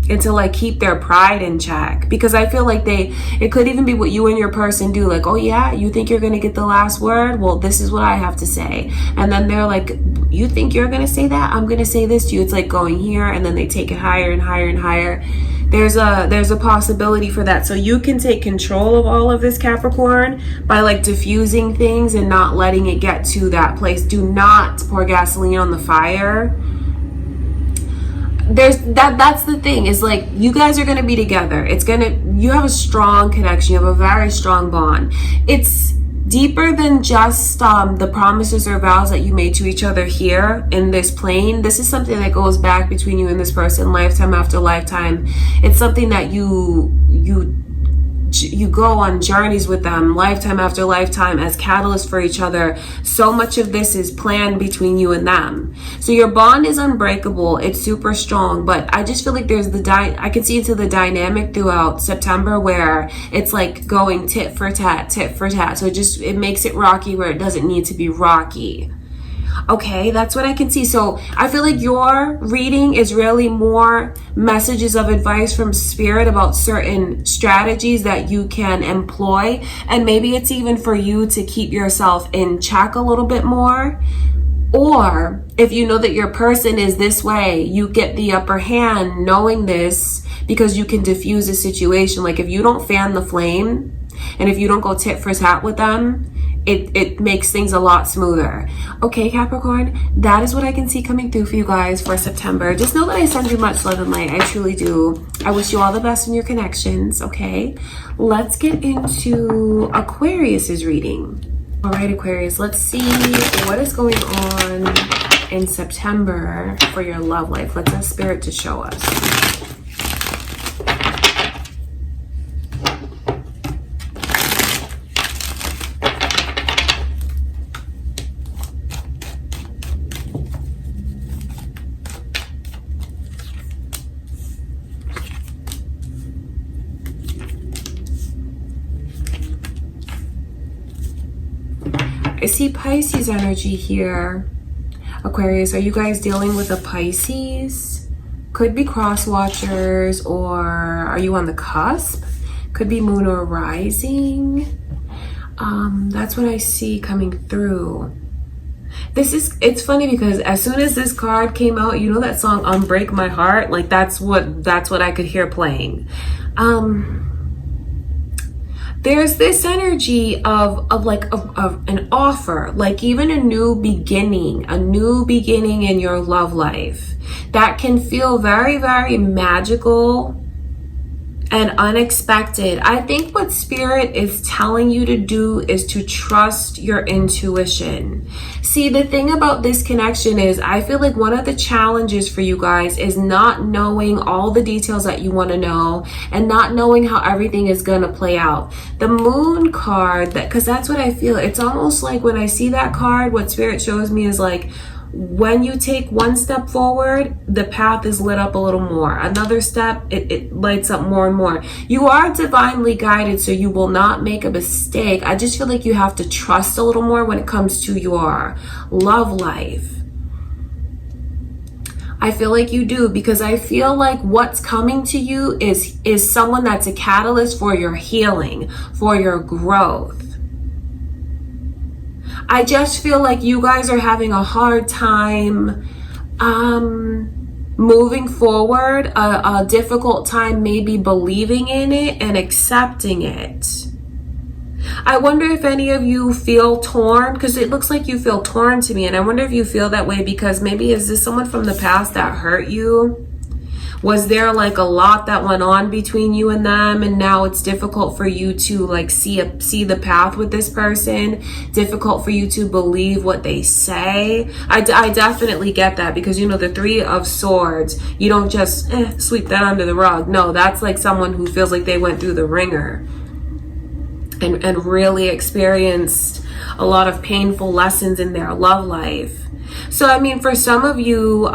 and to like keep their pride in check, because I feel like it could even be what you and your person do. Like, oh yeah, you think you're gonna get the last word? Well, this is what I have to say. And then they're like, you think you're gonna say that? I'm gonna say this to you. It's like going here, and then they take it higher and higher and higher. There's a possibility for that. So you can take control of all of this, Capricorn, by like diffusing things and not letting it get to that place. Do not pour gasoline on the fire. That's the thing, is like you guys are going to be together. You have a strong connection. You have a very strong bond. It's deeper than just the promises or vows that you made to each other here in this plane. This is something that goes back between you and this person lifetime after lifetime. It's something that you go on journeys with them lifetime after lifetime as catalysts for each other. So much of this is planned between you and them. So your bond is unbreakable. It's super strong, but I just feel like there's I can see into the dynamic throughout September where it's like going tit for tat. So it makes it rocky where it doesn't need to be rocky. Okay, that's what I can see. So I feel like your reading is really more messages of advice from spirit about certain strategies that you can employ. And maybe it's even for you to keep yourself in check a little bit more. Or if you know that your person is this way, you get the upper hand knowing this because you can diffuse a situation. Like if you don't fan the flame and if you don't go tit for tat with them, it makes things a lot smoother. Okay, Capricorn, that is what I can see coming through for you guys for September. Just know that I send you much love and light. I truly do. I wish you all the best in your connections, okay? Let's get into Aquarius's reading. All right, Aquarius, let's see what is going on in September for your love life. Let's ask Spirit to show us. I see Pisces energy here. Aquarius, are you guys dealing with a Pisces? Could be cross watchers, or are you on the cusp? Could be moon or rising. That's what I see coming through. It's funny because as soon as this card came out, you know that song Unbreak My Heart? Like that's what I could hear playing. There's this energy of an offer, like even a new beginning in your love life that can feel very, very magical and unexpected. I think what Spirit is telling you to do is to trust your intuition. See, the thing about this connection is I feel like one of the challenges for you guys is not knowing all the details that you want to know and not knowing how everything is going to play out. The Moon card, because that's what I feel. It's almost like when I see that card, what Spirit shows me is like, when you take one step forward, the path is lit up a little more. Another step, it lights up more and more. You are divinely guided, so you will not make a mistake. I just feel like you have to trust a little more when it comes to your love life. I feel like you do, because I feel like what's coming to you is someone that's a catalyst for your healing, for your growth. I just feel like you guys are having a hard time moving forward, a difficult time maybe believing in it and accepting it. I wonder if any of you feel torn, because it looks like you feel torn to me, and I wonder if you feel that way because maybe is this someone from the past that hurt you? Was there like a lot that went on between you and them, and now it's difficult for you to like see the path with this person, difficult for you to believe what they say? I definitely get that, because you know the Three of Swords, you don't just sweep that under the rug. No, that's like someone who feels like they went through the ringer and really experienced a lot of painful lessons in their love life. So, I mean, for some of you,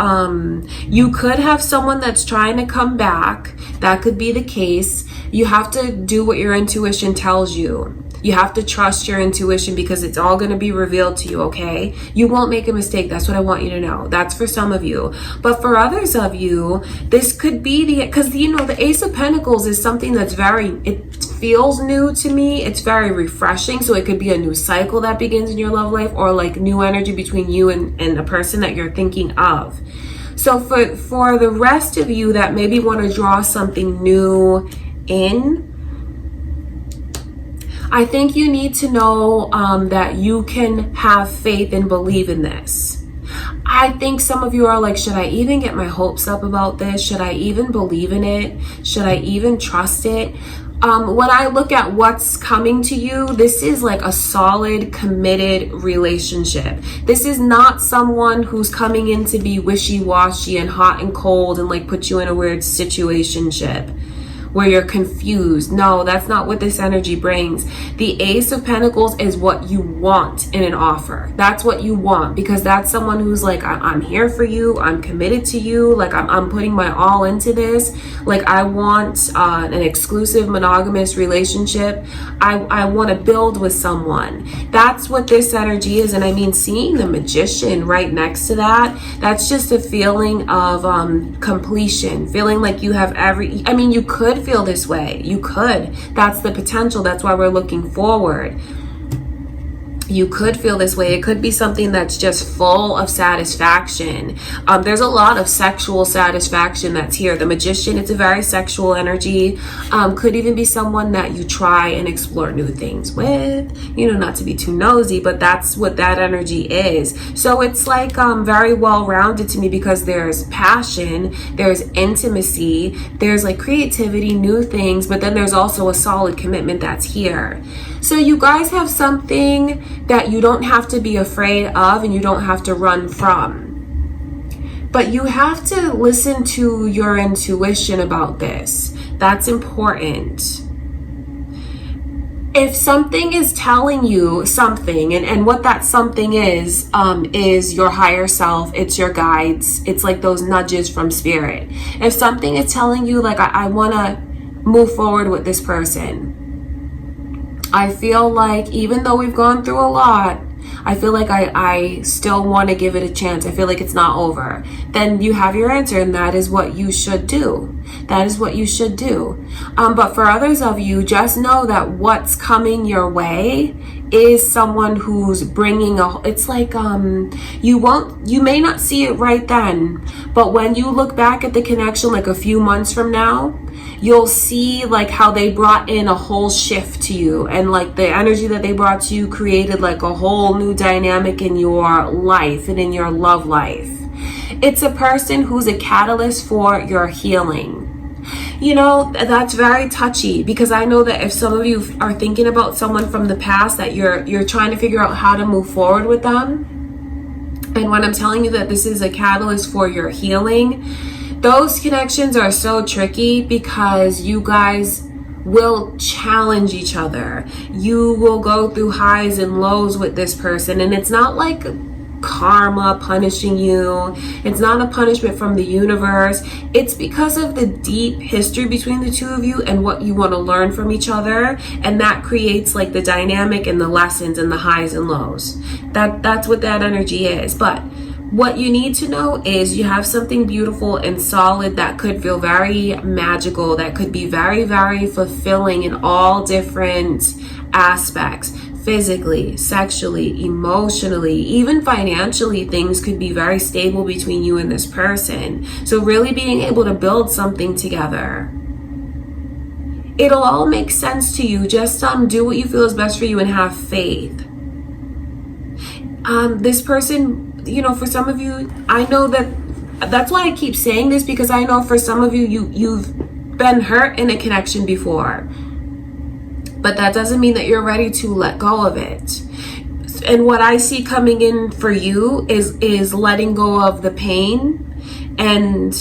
you could have someone that's trying to come back. That could be the case. You have to do what your intuition tells you. You have to trust your intuition because it's all going to be revealed to you, okay? You won't make a mistake. That's what I want you to know. That's for some of you. But for others of you, this could be because, you know, the Ace of Pentacles is something that's it feels new to me. It's very refreshing. So it could be a new cycle that begins in your love life, or like new energy between you and a person that you're thinking of. So for the rest of you that maybe want to draw something new in, I think you need to know that you can have faith and believe in this. I think some of you are like, should I even get my hopes up about this? Should I even believe in it? Should I even trust it? When I look at what's coming to you, this is like a solid, committed relationship. This is not someone who's coming in to be wishy-washy and hot and cold and like put you in a weird situationship where you're confused. No, that's not what this energy brings. The Ace of Pentacles is what you want in an offer. That's what you want, because that's someone who's like, I'm here for you. I'm committed to you. Like I'm putting my all into this. Like I want an exclusive monogamous relationship. I want to build with someone. That's what this energy is. And I mean, seeing the Magician right next to that, that's just a feeling of completion, feeling like you have I mean, you could feel this way. You could. That's the potential. That's why we're looking forward. You could feel this way. It could be something that's just full of satisfaction. There's a lot of sexual satisfaction that's here. The Magician, it's a very sexual energy. Could even be someone that you try and explore new things with. You know, not to be too nosy, but that's what that energy is. So it's like very well-rounded to me, because there's passion, there's intimacy, there's like creativity, new things, but then there's also a solid commitment that's here. So you guys have something that you don't have to be afraid of and you don't have to run from. But you have to listen to your intuition about this. That's important. If something is telling you something, and what that something is your higher self, it's your guides, it's like those nudges from spirit. If something is telling you like, I want to move forward with this person, I feel like even though we've gone through a lot, I feel like I still want to give it a chance. I feel like it's not over. Then you have your answer, and that is what you should do. That is what you should do. But for others of you, just know that what's coming your way is someone who's bringing it's like you may not see it right then, but when you look back at the connection like a few months from now, you'll see like how they brought in a whole shift to you, and like the energy that they brought to you created like a whole new dynamic in your life and in your love life. It's a person who's a catalyst for your healing. You know, that's very touchy, because I know that if some of you are thinking about someone from the past that you're trying to figure out how to move forward with them, and when I'm telling you that this is a catalyst for your healing, those connections are so tricky because you guys will challenge each other. You will go through highs and lows with this person, and it's not like karma punishing you. It's not a punishment from the universe. It's because of the deep history between the two of you and what you want to learn from each other, and that creates like the dynamic and the lessons and the highs and lows. That's what that energy is. But what you need to know is you have something beautiful and solid that could feel very magical, that could be very, very fulfilling in all different aspects. physically, sexually, emotionally, even financially, things could be very stable between you and this person. So really being able to build something together. It'll all make sense to you. Just do what you feel is best for you and have faith. This person, you know, for some of you, I know that's why I keep saying this, because I know for some of you, you've been hurt in a connection before. But that doesn't mean that you're ready to let go of it. And what I see coming in for you is letting go of the pain and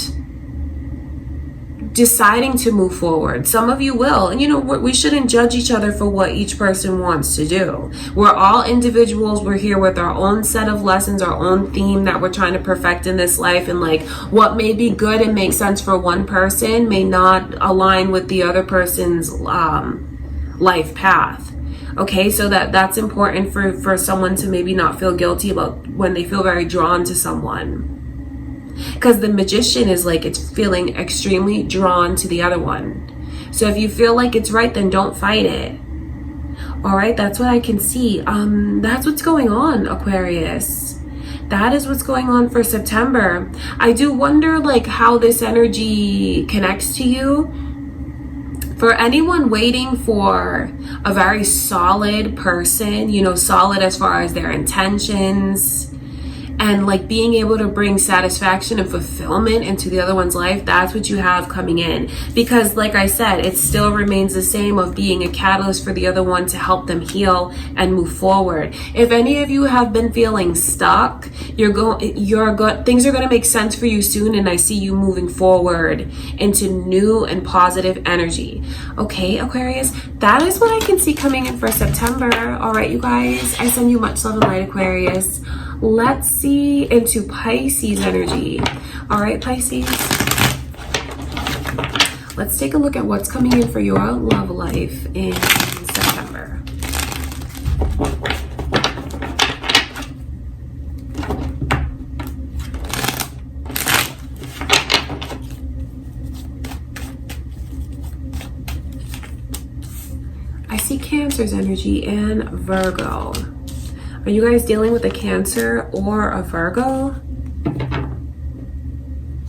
deciding to move forward. Some of you will, and you know, we shouldn't judge each other for what each person wants to do. We're all individuals. We're here with our own set of lessons, our own theme that we're trying to perfect in this life, and like what may be good and make sense for one person may not align with the other person's life path. Okay, so that's important for someone to maybe not feel guilty about when they feel very drawn to someone. Because the Magician is like, it's feeling extremely drawn to the other one. So if you feel like it's right, then don't fight it. All right, that's what I can see. That's what's going on, Aquarius. That is what's going on for September. I do wonder like how this energy connects to you. For anyone waiting for a very solid person, you know, solid as far as their intentions, and like being able to bring satisfaction and fulfillment into the other one's life, that's what you have coming in. Because like I said, it still remains the same of being a catalyst for the other one to help them heal and move forward. If any of you have been feeling stuck, things are going to make sense for you soon, and I see you moving forward into new and positive energy. Okay, Aquarius, that is what I can see coming in for September. All right, you guys, I send you much love and light, Aquarius. Let's see into Pisces energy. All right, Pisces. Let's take a look at what's coming in for your love life in September. I see Cancer's energy and Virgo. Are you guys dealing with a Cancer or a Virgo?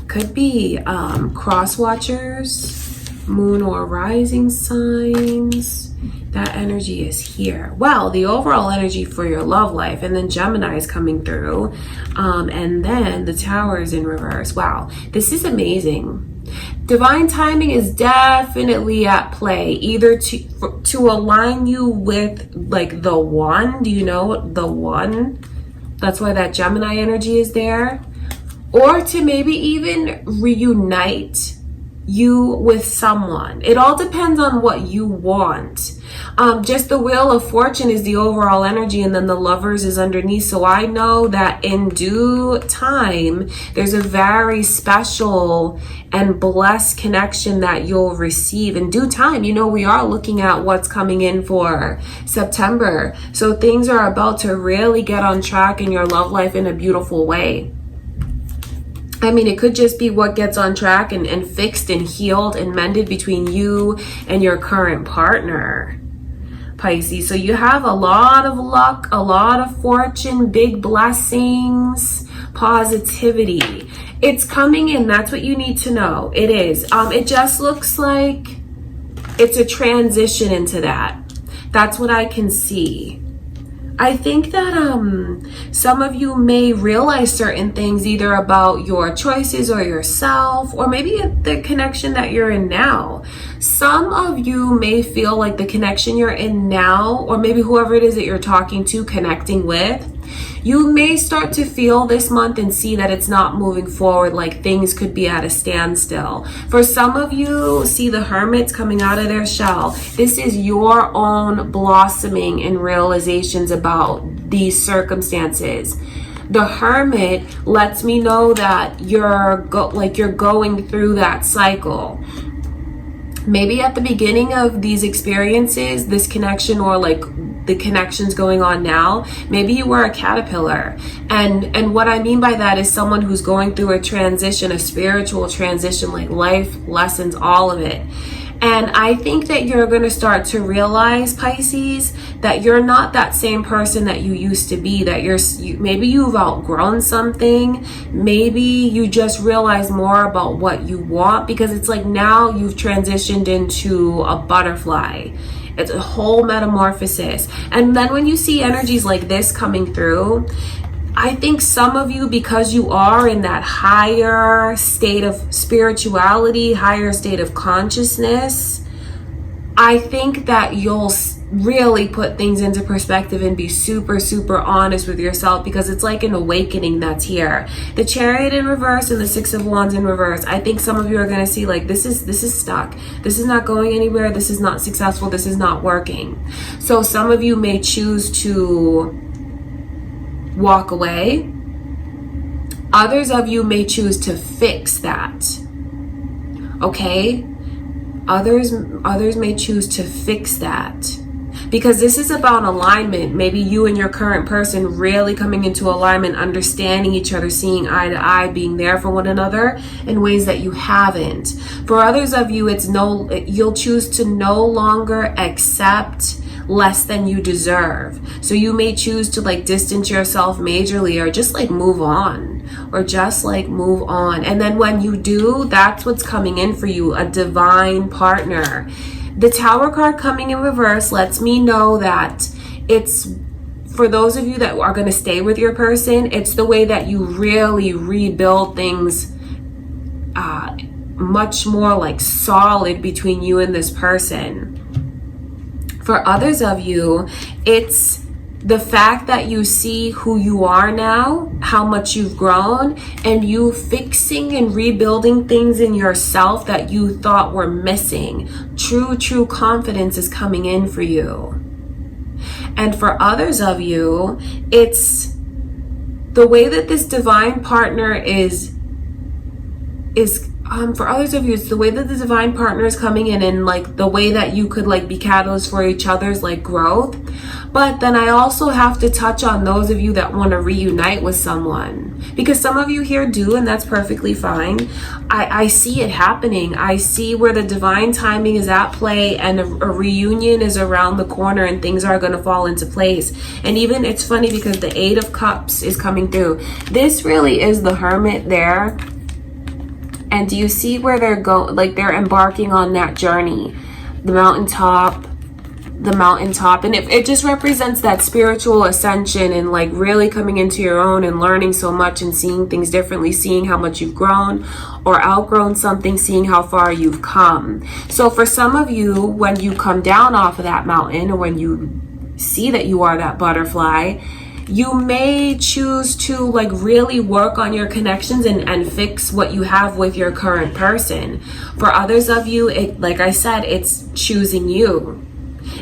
Could be cross watchers, moon or rising signs. That energy is here. Well, the overall energy for your love life, and then Gemini is coming through, and then the Tower is in reverse. Wow, this is amazing. Divine timing is definitely at play, either to align you with like the one. Do you know the one? That's why that Gemini energy is there. Or to maybe even reunite you with someone. It all depends on what you want. Just the Wheel of Fortune is the overall energy, and then the Lovers is underneath. So I know that in due time, there's a very special and blessed connection that you'll receive in due time. You know, we are looking at what's coming in for September. So things are about to really get on track in your love life in a beautiful way. I mean, it could just be what gets on track and fixed and healed and mended between you and your current partner, Pisces. So you have a lot of luck, a lot of fortune, big blessings, positivity. It's coming in. That's what you need to know. It is. It just looks like it's a transition into that. That's what I can see. I think that some of you may realize certain things either about your choices or yourself, or maybe the connection that you're in now. Some of you may feel like the connection you're in now, or maybe whoever it is that you're talking to, connecting with, you may start to feel this month and see that it's not moving forward, like things could be at a standstill. For some of you, see the Hermits coming out of their shell. This is your own blossoming and realizations about these circumstances. The Hermit lets me know that you're going through that cycle. Maybe at the beginning of these experiences, this connection, or like the connections going on now, maybe you were a caterpillar. And what I mean by that is someone who's going through a transition, a spiritual transition, like life lessons, all of it. And I think that you're going to start to realize, Pisces, that you're not that same person that you used to be, that maybe you've outgrown something. Maybe you just realize more about what you want, because it's like now you've transitioned into a butterfly. It's a whole metamorphosis. And then when you see energies like this coming through, I think some of you, because you are in that higher state of spirituality, higher state of consciousness, I think that you'll really put things into perspective and be super, super honest with yourself, because it's like an awakening that's here. The Chariot in reverse and the Six of Wands in reverse, I think some of you are going to see like, this is stuck. This is not going anywhere. This is not successful. This is not working. So some of you may choose to walk away. Others of you may choose to fix that. Okay? Others may choose to fix that, because this is about alignment. Maybe you and your current person really coming into alignment, understanding each other, seeing eye to eye, being there for one another in ways that you haven't. For others of you, you'll choose to no longer accept less than you deserve. So you may choose to like distance yourself majorly, or just like move on, And then when you do, that's what's coming in for you, a divine partner. The Tower card coming in reverse lets me know that it's, for those of you that are going to stay with your person, it's the way that you really rebuild things much more like solid between you and this person. For others of you, it's the fact that you see who you are now, how much you've grown, and you fixing and rebuilding things in yourself that you thought were missing. True confidence is coming in for you. And for others of you, it's the way that this divine partner for others of you, it's the way that the divine partner is coming in, and like the way that you could like be catalysts for each other's like growth. But then I also have to touch on those of you that want to reunite with someone, because some of you here do, and that's perfectly fine. I see it happening. I see where the divine timing is at play, and a reunion is around the corner, and things are going to fall into place. And even it's funny because the Eight of Cups is coming through. This really is the Hermit there. And do you see where they're going? Like they're embarking on that journey, the mountaintop, and it just represents that spiritual ascension and like really coming into your own and learning so much and seeing things differently, seeing how much you've grown or outgrown something, seeing how far you've come. So for some of you, when you come down off of that mountain, or when you see that you are that butterfly, you may choose to like really work on your connections and fix what you have with your current person. For others of you, it, like I said, it's choosing you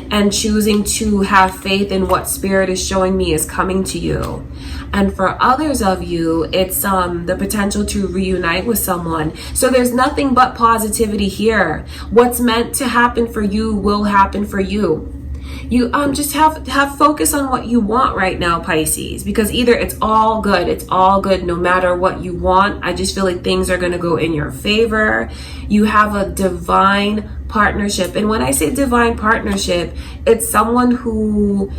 and choosing to have faith in what spirit is showing me is coming to you. And for others of you, it's the potential to reunite with someone. So there's nothing but positivity here. What's meant to happen for you will happen for you. You just have focus on what you want right now, Pisces, because either it's all good no matter what you want. I just feel like things are going to go in your favor. You have a divine partnership. And when I say divine partnership, it's someone who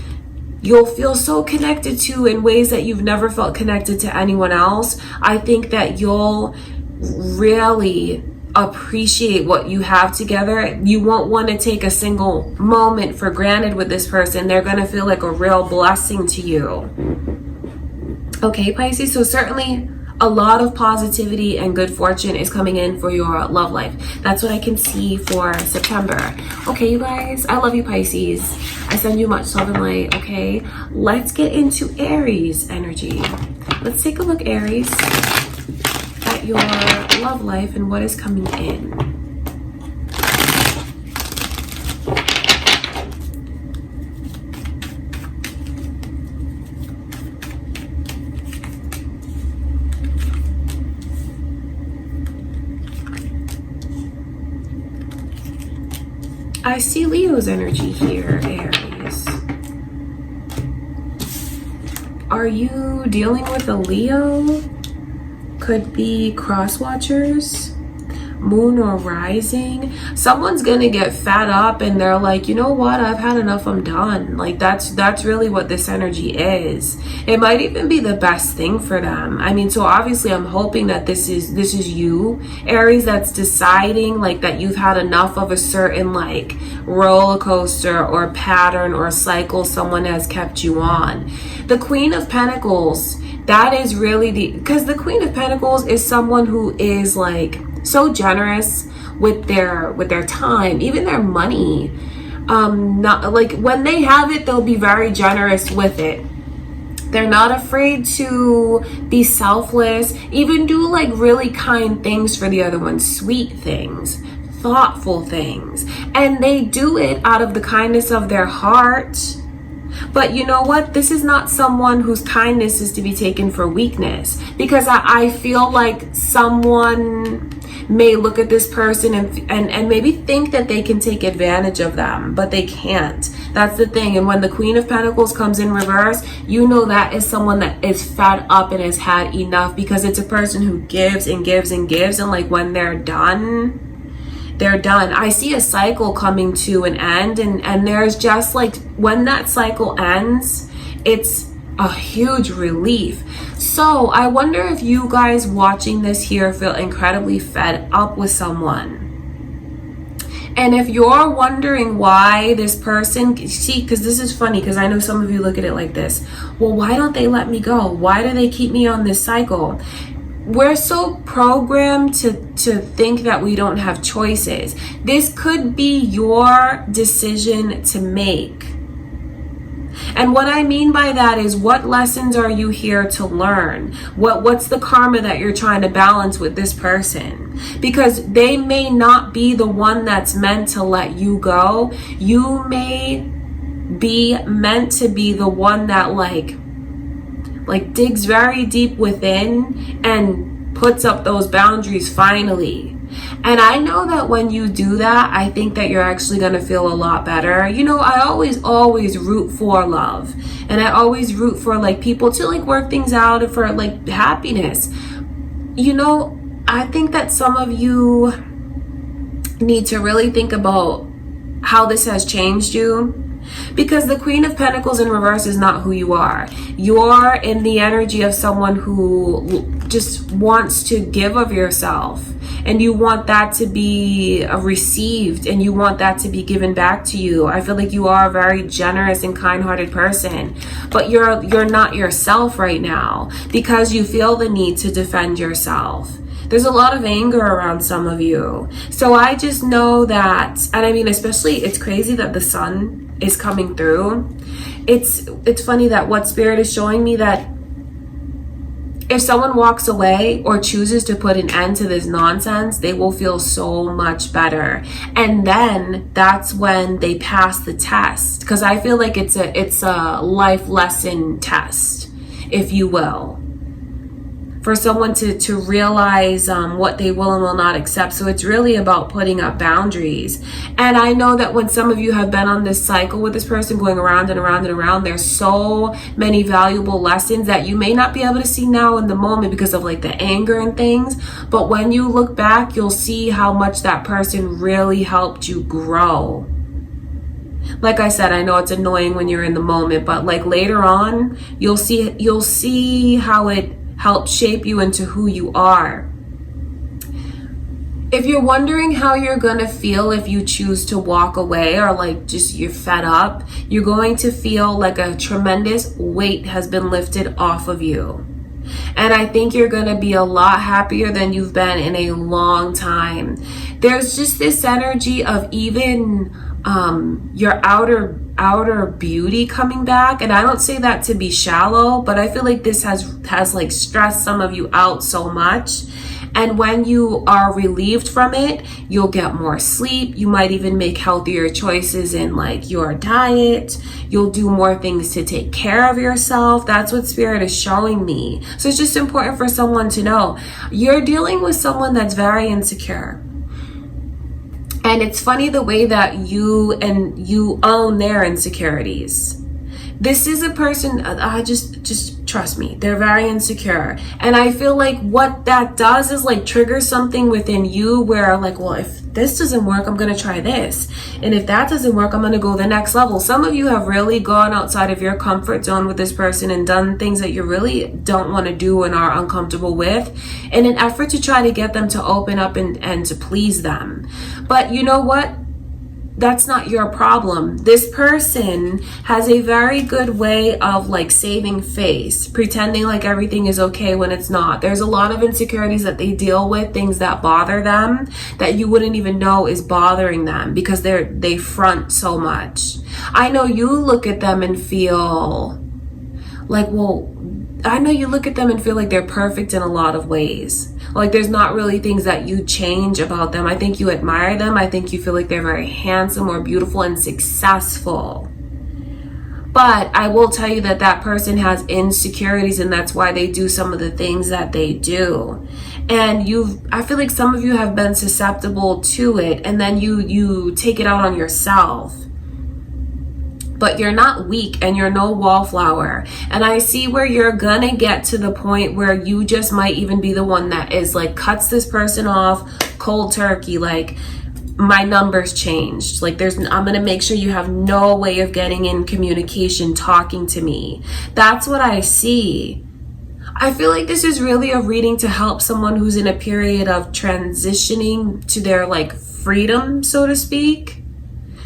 you'll feel so connected to in ways that you've never felt connected to anyone else. I think that you'll really appreciate what you have together. You won't want to take a single moment for granted with this person. They're going to feel like a real blessing to you. Okay, Pisces, so certainly a lot of positivity and good fortune is coming in for your love life. That's what I can see for September. Okay, you guys, I love you, Pisces. I send you much love and light. Okay, let's get into Aries energy. Let's take a look, Aries, at your love life and what is coming in. I see Leo's energy here, Aries. Are you dealing with a Leo? Could be cross watchers. moon or rising, someone's gonna get fed up and they're like, you know what, I've had enough, I'm done. Like that's really what this energy is. It might even be the best thing for them. I mean, so obviously I'm hoping that this is you, Aries, that's deciding like that you've had enough of a certain like roller coaster or pattern or cycle someone has kept you on. The Queen of Pentacles, that is really because the Queen of Pentacles is someone who is like so generous with their time, even their money. Not like when they have it, they'll be very generous with it. They're not afraid to be selfless, even do like really kind things for the other one, sweet things, thoughtful things. And they do it out of the kindness of their heart. But you know what? This is not someone whose kindness is to be taken for weakness, because I feel like someone may look at this person and maybe think that they can take advantage of them, but they can't. That's the thing. And when the Queen of Pentacles comes in reverse, you know that is someone that is fed up and has had enough, because it's a person who gives and gives and gives, and like when they're done, they're done. I see a cycle coming to an end, and there's just like, when that cycle ends, it's a huge relief. So I wonder if you guys watching this here feel incredibly fed up with someone. And if you're wondering why this person, see, because this is funny, because I know some of you look at it like this. Well, why don't they let me go? Why do they keep me on this cycle? We're so programmed to think that we don't have choices. This could be your decision to make. And what I mean by that is, what lessons are you here to learn? What's the karma that you're trying to balance with this person? Because they may not be the one that's meant to let you go. You may be meant to be the one that like digs very deep within and puts up those boundaries finally. And I know that when you do that, I think that you're actually going to feel a lot better. You know, I always root for love, and I always root for like people to like work things out and for like happiness. You know, I think that some of you need to really think about how this has changed you. Because the Queen of Pentacles in reverse is not who you are. You're in the energy of someone who just wants to give of yourself, and you want that to be received, and you want that to be given back to you. I feel like you are a very generous and kind-hearted person, but you're not yourself right now because you feel the need to defend yourself. There's a lot of anger around some of you. So I just know that, and I mean, especially, it's crazy that the sun is coming through. It's funny that what Spirit is showing me, that if someone walks away or chooses to put an end to this nonsense, they will feel so much better. And then that's when they pass the test. Because I feel like it's a life lesson test, if you will, for someone to realize what they will and will not accept. So it's really about putting up boundaries. And I know that when some of you have been on this cycle with this person going around and around and around, there's so many valuable lessons that you may not be able to see now in the moment because of like the anger and things. But when you look back, you'll see how much that person really helped you grow. Like I said, I know it's annoying when you're in the moment, but like later on, you'll see how it help shape you into who you are. If you're wondering how you're gonna feel if you choose to walk away, or like just you're fed up, you're going to feel like a tremendous weight has been lifted off of you. And I think you're gonna be a lot happier than you've been in a long time. There's just this energy of even your outer beauty coming back. And I don't say that to be shallow, but I feel like this has like stressed some of you out so much. And when you are relieved from it, you'll get more sleep. You might even make healthier choices in like your diet. You'll do more things to take care of yourself. That's what Spirit is showing me. So it's just important for someone to know you're dealing with someone that's very insecure. And it's funny the way that you own their insecurities. This is a person, just Trust me, they're very insecure. And I feel like what that does is like trigger something within you where like, well, if this doesn't work, I'm going to try this. And if that doesn't work, I'm going to go the next level. Some of you have really gone outside of your comfort zone with this person and done things that you really don't want to do and are uncomfortable with in an effort to try to get them to open up and to please them. But you know what? That's not your problem. This person has a very good way of like saving face, pretending like everything is okay when it's not. There's a lot of insecurities that they deal with, things that bother them that you wouldn't even know is bothering them because they front so much. I know you look at them and feel like, well, I know you look at them and feel like they're perfect in a lot of ways. Like there's not really things that you change about them. I think you admire them. I think you feel like they're very handsome or beautiful and successful. But I will tell you that that person has insecurities and that's why they do some of the things that they do. And I feel like some of you have been susceptible to it and then you take it out on yourself. But you're not weak and you're no wallflower. And I see where you're gonna get to the point where you just might even be the one that is like cuts this person off cold turkey. Like my numbers changed. Like I'm gonna make sure you have no way of getting in communication, talking to me. That's what I see. I feel like this is really a reading to help someone who's in a period of transitioning to their like freedom, so to speak.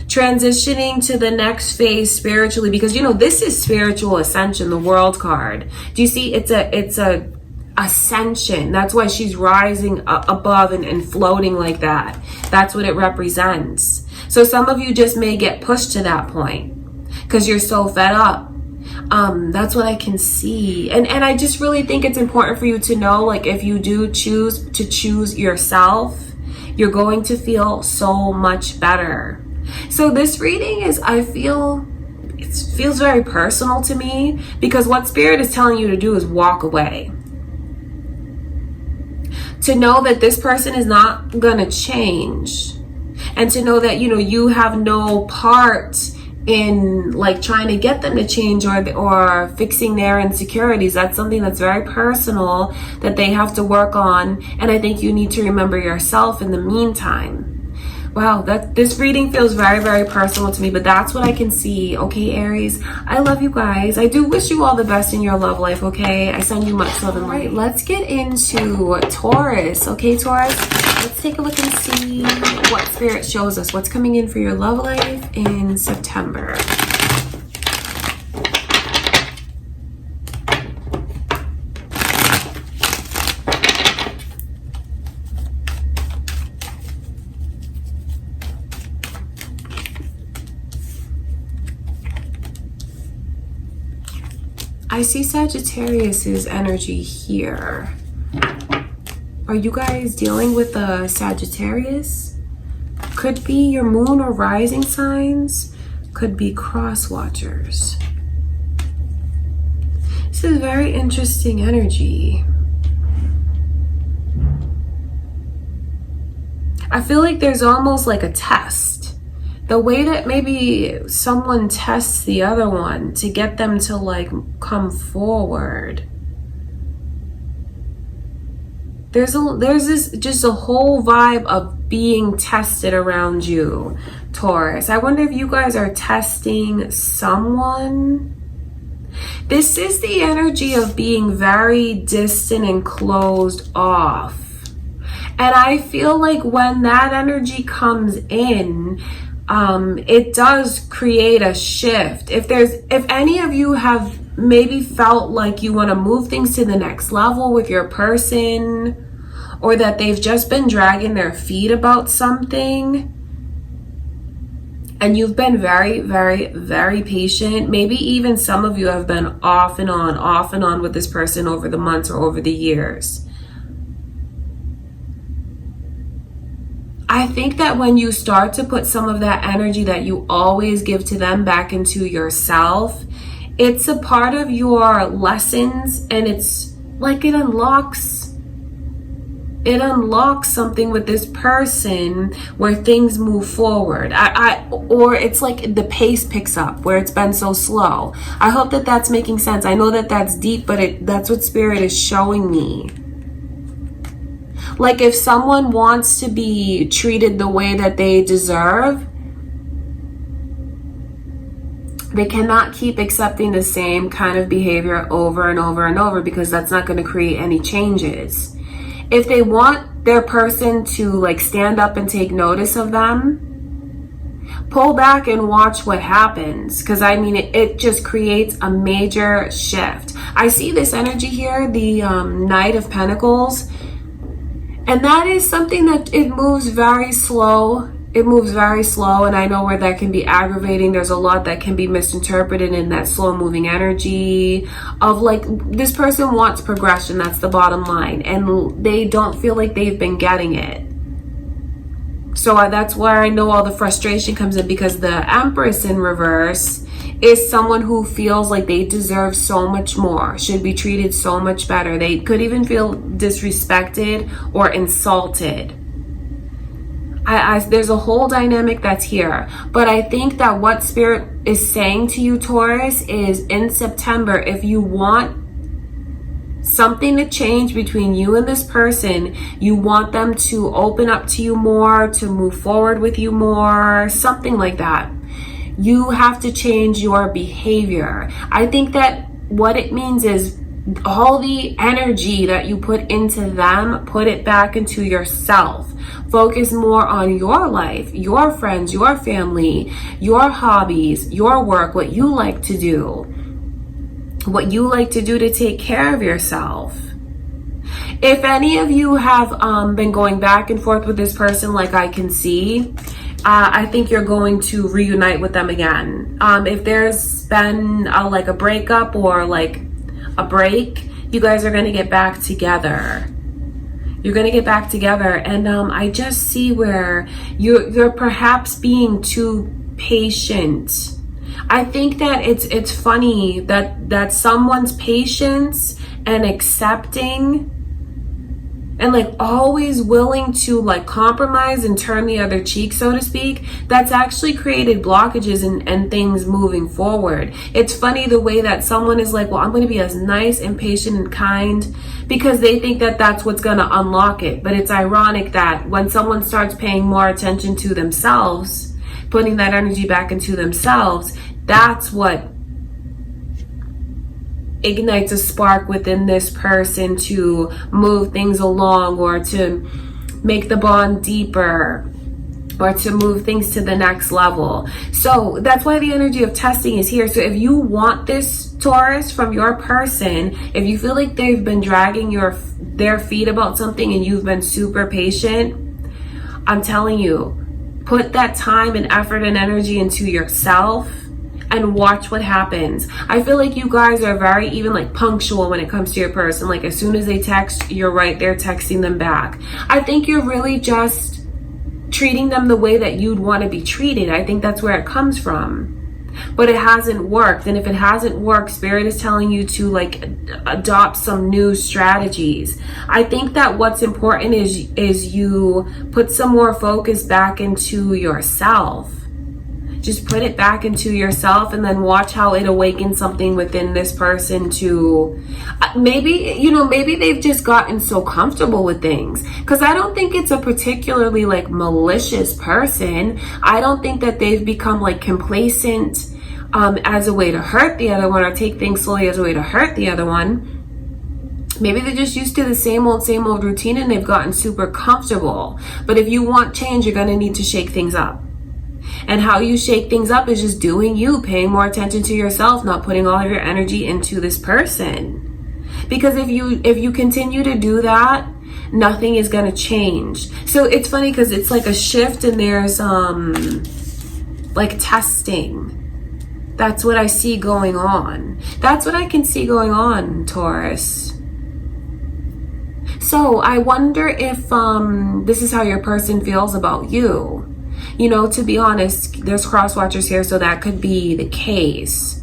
Transitioning to the next phase spiritually, because you know this is spiritual ascension, the world card. Do you see? It's a ascension. That's why she's rising above and floating like that. That's what it represents. So some of you just may get pushed to that point because you're so fed up. That's what I can see. And I just really think it's important for you to know, like, if you do choose to choose yourself, you're going to feel so much better. So this reading is, I feel, it feels very personal to me because what Spirit is telling you to do is walk away. To know that this person is not going to change. And to know that, you know, you have no part in like trying to get them to change or fixing their insecurities. That's something that's very personal that they have to work on. And I think you need to remember yourself in the meantime. Wow, this reading feels very, very personal to me, but that's what I can see. Okay, Aries, I love you guys. I do wish you all the best in your love life, okay? I send you much love and light. Let's get into Taurus. Okay, Taurus, let's take a look and see what Spirit shows us. What's coming in for your love life in September. I see Sagittarius's energy here. Are you guys dealing with a Sagittarius? Could be your moon or rising signs. Could be cross watchers. This is very interesting energy. I feel like there's almost like a test. The way that maybe someone tests the other one to get them to like come forward. There's this just a whole vibe of being tested around you, Taurus. I wonder if you guys are testing someone. This is the energy of being very distant and closed off. And I feel like when that energy comes in, it does create a shift. If any of you have maybe felt like you want to move things to the next level with your person, or that they've just been dragging their feet about something, and you've been very, very, very patient. Maybe even some of you have been off and on with this person over the months or over the years. I think that when you start to put some of that energy that you always give to them back into yourself, it's a part of your lessons, and it's like it unlocks it unlocks something with this person where things move forward. Or it's like the pace picks up where it's been so slow. I hope that that's making sense. I know that that's deep, but that's what Spirit is showing me. Like if someone wants to be treated the way that they deserve, they cannot keep accepting the same kind of behavior over and over and over, because that's not going to create any changes. If they want their person to like stand up and take notice of them, pull back and watch what happens. Because I mean, it just creates a major shift. I see this energy here, the Knight of Pentacles. And that is something that it moves very slow. It moves very slow, and I know where that can be aggravating. There's a lot that can be misinterpreted in that slow moving energy of like, this person wants progression. That's the bottom line. And they don't feel like they've been getting it. So that's where I know all the frustration comes in, because the Empress in reverse is someone who feels like they deserve so much more, should be treated so much better. They could even feel disrespected or insulted. There's a whole dynamic that's here. But I think that what Spirit is saying to you, Taurus, is in September, if you want something to change between you and this person, you want them to open up to you more, to move forward with you more, something like that, you have to change your behavior. I think that what it means is all the energy that you put into them, put it back into yourself. Focus more on your life, your friends, your family, your hobbies, your work, what you like to do. What you like to do to take care of yourself. If any of you have been going back and forth with this person, like I can see, I think you're going to reunite with them again. If there's been like a breakup or like a break, you guys are going to get back together. You're going to get back together. And I just see where you're perhaps being too patient. I think that it's funny that someone's patience and accepting and like always willing to like compromise and turn the other cheek, so to speak, that's actually created blockages and things moving forward. It's funny the way that someone is like, well, I'm going to be as nice and patient and kind because they think that that's what's going to unlock it. But it's ironic that when someone starts paying more attention to themselves, putting that energy back into themselves, that's what ignites a spark within this person to move things along or to make the bond deeper or to move things to the next level. So that's why the energy of testing is here. So if you want this, Taurus, from your person, if you feel like they've been dragging their feet about something and you've been super patient, I'm telling you, put that time and effort and energy into yourself and watch what happens. I feel like you guys are very even like punctual when it comes to your person. Like as soon as they text, you're right there texting them back. I think you're really just treating them the way that you'd want to be treated. I think that's where it comes from. But it hasn't worked. And if it hasn't worked, Spirit is telling you to like adopt some new strategies. I think that what's important is you put some more focus back into yourself. Just put it back into yourself and then watch how it awakens something within this person to maybe they've just gotten so comfortable with things. Because I don't think it's a particularly like malicious person. I don't think that they've become like complacent as a way to hurt the other one or take things slowly as a way to hurt the other one. Maybe they're just used to the same old routine and they've gotten super comfortable. But if you want change, you're going to need to shake things up. And how you shake things up is just doing you, paying more attention to yourself, not putting all of your energy into this person. Because if you continue to do that, nothing is going to change. So it's funny because it's like a shift and there's like testing. That's what I see going on. That's what I can see going on, Taurus. So I wonder if this is how your person feels about you. You know, to be honest, there's cross watchers here, so that could be the case.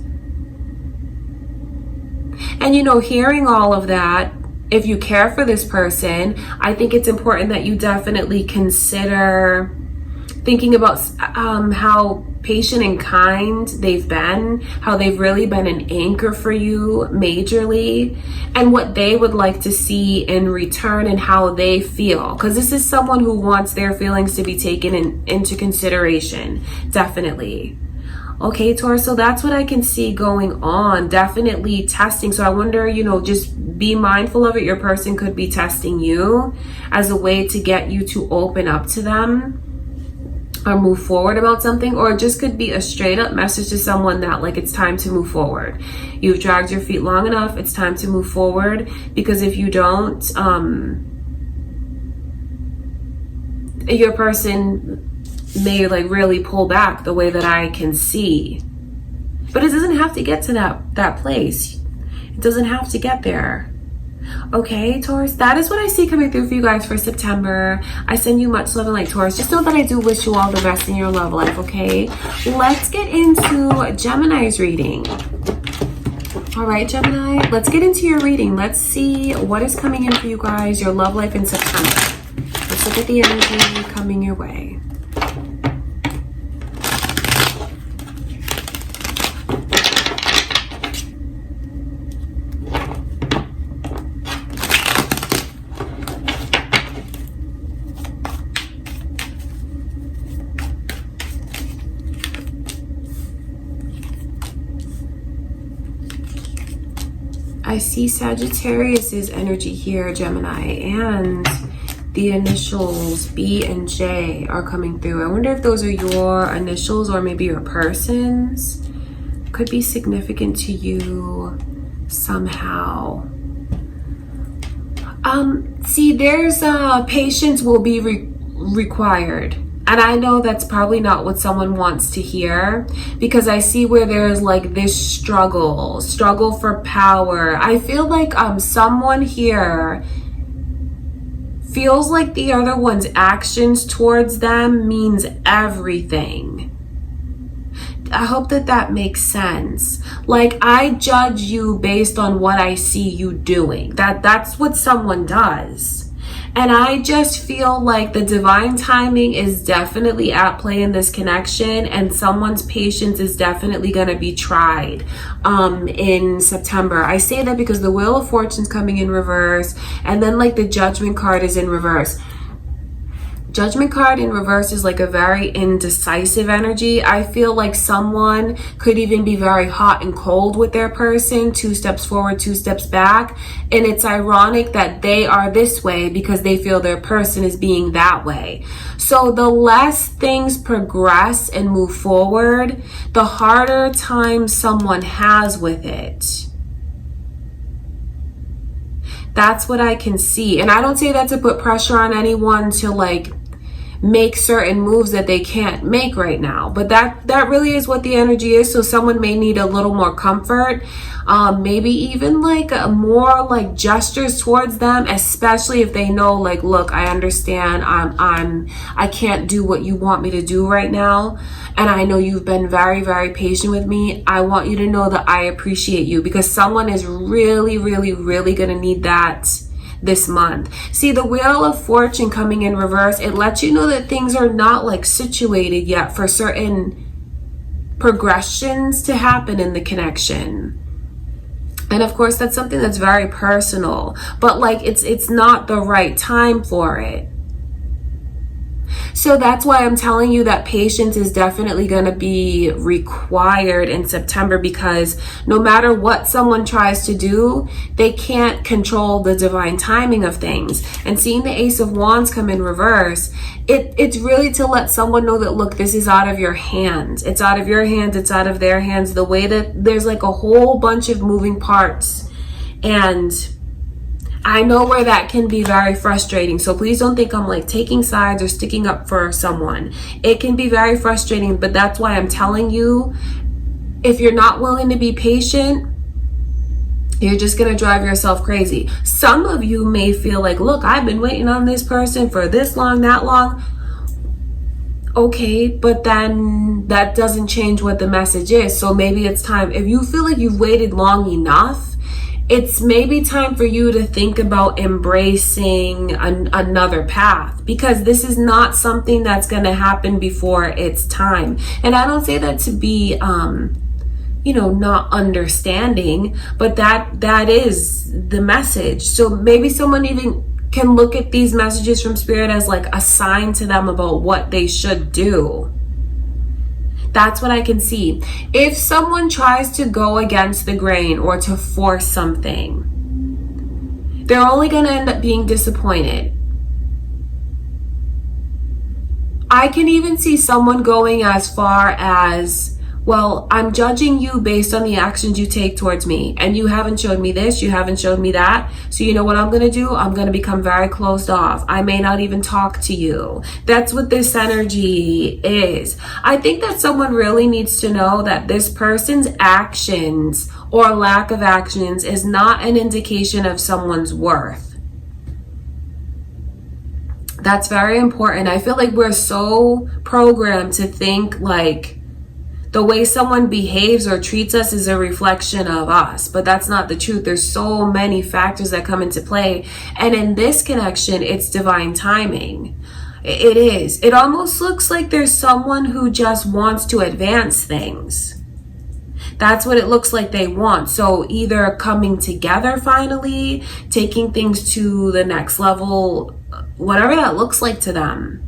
And, you know, hearing all of that, if you care for this person, I think it's important that you definitely consider thinking about how patient and kind they've been, how they've really been an anchor for you majorly, and what they would like to see in return and how they feel. Because this is someone who wants their feelings to be taken into consideration, definitely. Okay, Taurus, so that's what I can see going on. Definitely testing. So I wonder, you know, just be mindful of it. Your person could be testing you as a way to get you to open up to them or move forward about something, or it just could be a straight up message to someone that like it's time to move forward. You've dragged your feet long enough. It's time to move forward, because if you don't, your person may like really pull back the way that I can see. But it doesn't have to get to that place. It doesn't have to get there. Okay, Taurus, that is what I see coming through for you guys for September. I send you much love and light, Taurus. Just know that I do wish you all the best in your love life, okay? Let's get into Gemini's reading. All right, Gemini, let's get into your reading. Let's see what is coming in for you guys, your love life in September. Let's look at the energy coming your way. I see Sagittarius's energy here, Gemini, and the initials B and J are coming through. I wonder if those are your initials or maybe your person's. Could be significant to you somehow. See, there's patience will be required. And I know that's probably not what someone wants to hear, because I see where there's like this struggle for power. I feel like someone here feels like the other one's actions towards them means everything. I hope that makes sense. Like, I judge you based on what I see you doing. That's what someone does. And I just feel like the divine timing is definitely at play in this connection, and someone's patience is definitely going to be tried in September. I say that because the Wheel of Fortune's coming in reverse, and then like the Judgment card is in reverse. Judgment card in reverse is like a very indecisive energy. I feel like someone could even be very hot and cold with their person, 2 steps forward, 2 steps back. And it's ironic that they are this way because they feel their person is being that way. So the less things progress and move forward, the harder time someone has with it. That's what I can see. And I don't say that to put pressure on anyone to like make certain moves that they can't make right now, but that really is what the energy is. So someone may need a little more comfort, maybe even like more like gestures towards them, especially if they know like, look, I understand I can't do what you want me to do right now, and I know you've been very, very patient with me. I want you to know that I appreciate you, because someone is really, really, really gonna need that this month. See, the Wheel of Fortune coming in reverse, it lets you know that things are not like situated yet for certain progressions to happen in the connection. And of course, that's something that's very personal, but like it's not the right time for it. So that's why I'm telling you that patience is definitely going to be required in September, because no matter what someone tries to do, they can't control the divine timing of things. And seeing the Ace of Wands come in reverse, it's really to let someone know that, look, this is out of your hands. It's out of your hands. It's out of their hands. The way that there's like a whole bunch of moving parts, and I know where that can be very frustrating. So please don't think I'm like taking sides or sticking up for someone. It can be very frustrating, but that's why I'm telling you, if you're not willing to be patient, you're just going to drive yourself crazy. Some of you may feel like, look, I've been waiting on this person for this long, that long. Okay, but then that doesn't change what the message is. So maybe it's time. If you feel like you've waited long enough, it's maybe time for you to think about embracing another path, because this is not something that's going to happen before its time. And I don't say that to be, not understanding, but that is the message. So maybe someone even can look at these messages from Spirit as like a sign to them about what they should do. That's what I can see. If someone tries to go against the grain or to force something, they're only going to end up being disappointed. I can even see someone going as far as, well, I'm judging you based on the actions you take towards me. And you haven't showed me this, you haven't showed me that. So you know what I'm going to do? I'm going to become very closed off. I may not even talk to you. That's what this energy is. I think that someone really needs to know that this person's actions or lack of actions is not an indication of someone's worth. That's very important. I feel like we're so programmed to think like the way someone behaves or treats us is a reflection of us, but that's not the truth. There's so many factors that come into play. And in this connection, it's divine timing. It is. It almost looks like there's someone who just wants to advance things. That's what it looks like they want. So either coming together finally, taking things to the next level, whatever that looks like to them.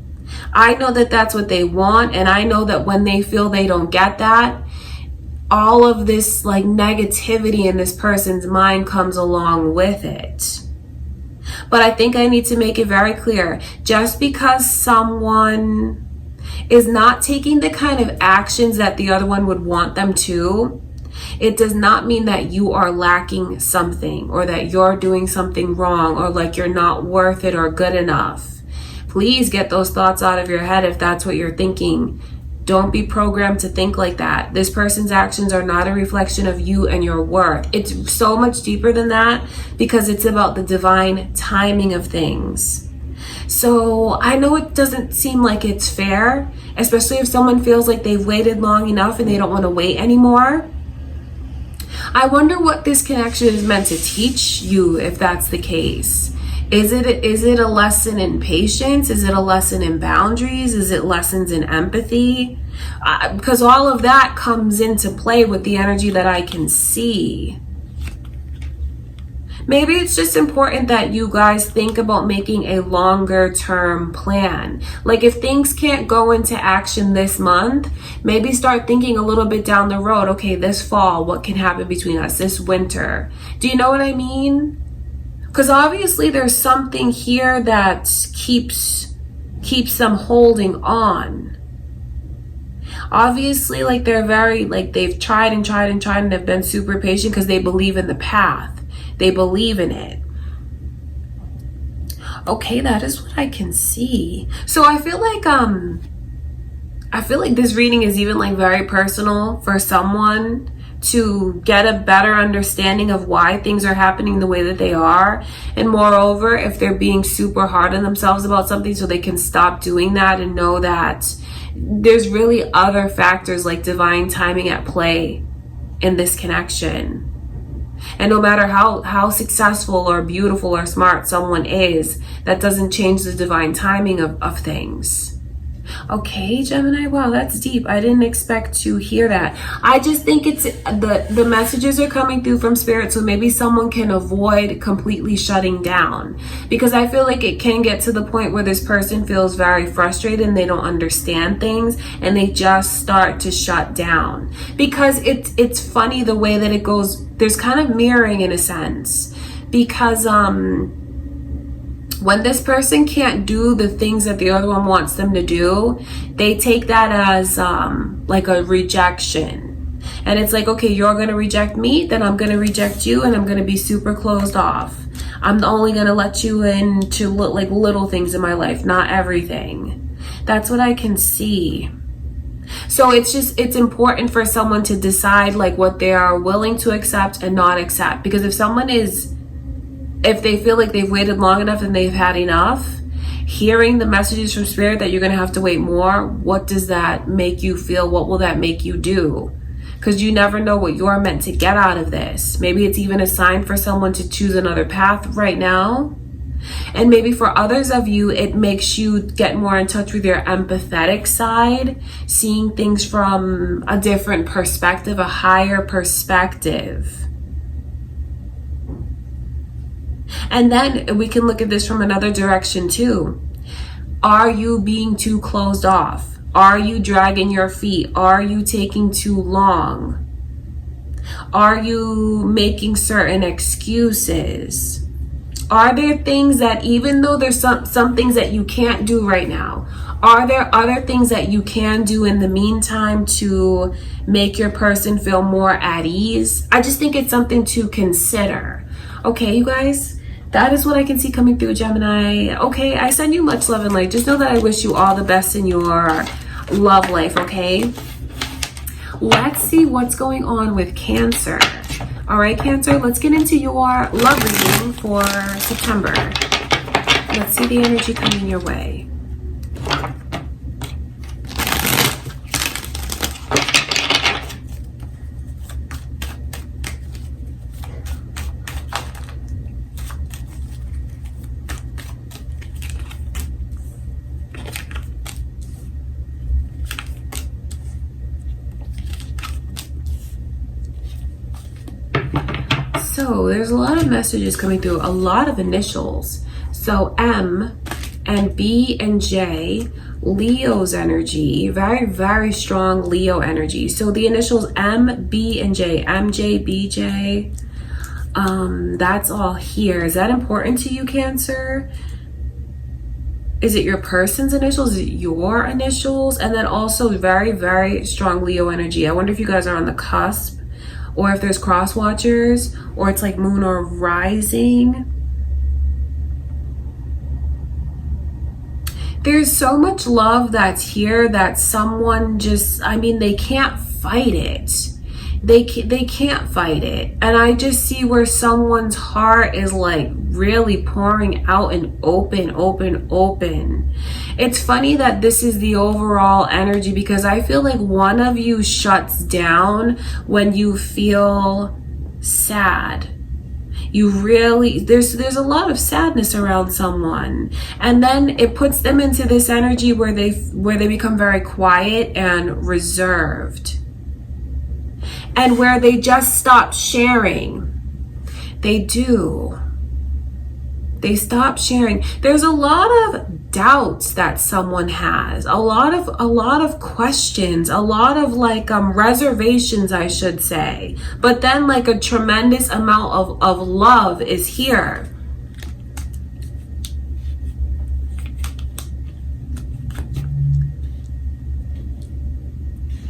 I know that that's what they want, and I know that when they feel they don't get that, all of this like negativity in this person's mind comes along with it. But I think I need to make it very clear, just because someone is not taking the kind of actions that the other one would want them to, it does not mean that you are lacking something, or that you're doing something wrong, or like you're not worth it or good enough. Please get those thoughts out of your head if that's what you're thinking. Don't be programmed to think like that. This person's actions are not a reflection of you and your worth. It's so much deeper than that, because it's about the divine timing of things. So I know it doesn't seem like it's fair, especially if someone feels like they've waited long enough and they don't want to wait anymore. I wonder what this connection is meant to teach you if that's the case. Is it a lesson in patience? Is it a lesson in boundaries? Is it lessons in empathy? Because all of that comes into play with the energy that I can see. Maybe it's just important that you guys think about making a longer term plan. Like if things can't go into action this month, maybe start thinking a little bit down the road. Okay, this fall, what can happen between us? This winter. Do you know what I mean? Because obviously there's something here that keeps them holding on. Obviously, like they're very, like they've tried and tried and tried and have been super patient because they believe in the path. They believe in it. Okay, that is what I can see. So I feel like this reading is even like very personal for someone to get a better understanding of why things are happening the way that they are. And moreover, if they're being super hard on themselves about something, so they can stop doing that and know that there's really other factors like divine timing at play in this connection. And no matter how successful or beautiful or smart someone is, that doesn't change the divine timing of things. Okay, Gemini, wow, that's deep. I didn't expect to hear that. I just think it's the messages are coming through from Spirit, so maybe someone can avoid completely shutting down, because I feel like it can get to the point where this person feels very frustrated and they don't understand things and they just start to shut down. Because it's funny the way that it goes. There's kind of mirroring in a sense, because when this person can't do the things that the other one wants them to do, they take that as like a rejection. And it's like, okay, you're going to reject me, then I'm going to reject you, and I'm going to be super closed off. I'm only going to let you in to look like little things in my life, not everything. That's what I can see. So it's important for someone to decide like what they are willing to accept and not accept. Because if they feel like they've waited long enough and they've had enough, hearing the messages from Spirit that you're going to have to wait more, what does that make you feel? What will that make you do? because you never know what you're meant to get out of this. Maybe it's even a sign for someone to choose another path right now. And maybe for others of you, it makes you get more in touch with your empathetic side, seeing things from a different perspective, a higher perspective. And then we can look at this from another direction too. Are you being too closed off? Are you dragging your feet? Are you taking too long? Are you making certain excuses? Are there things that, even though there's some things that you can't do right now, are there other things that you can do in the meantime to make your person feel more at ease? I just think it's something to consider. Okay, you guys, that is what I can see coming through, Gemini. Okay, I send you much love and light. Just know that I wish you all the best in your love life, okay? Let's see what's going on with Cancer. All right, Cancer, let's get into your love reading for September. Let's see the energy coming your way. So there's a lot of messages coming through, a lot of initials. So M and B and J, Leo's energy, very, very strong Leo energy. So the initials M, B, and J, MJ, BJ, that's all here. Is that important to you, Cancer? Is it your person's initials? Is it your initials? And then also very, very strong Leo energy. I wonder if you guys are on the cusp, or if there's cross watchers, or it's like moon or rising. There's so much love that's here that someone just, I mean, they can't fight it. They can't fight it. And I just see where someone's heart is like really pouring out and open. It's funny that this is the overall energy, because I feel like one of you shuts down when you feel sad. You really, there's a lot of sadness around someone, and then it puts them into this energy where they become very quiet and reserved, and where they just stop sharing. They stop sharing. There's a lot of doubts that someone has, a lot of questions, a lot of like reservations, I should say. But then like a tremendous amount of love is here.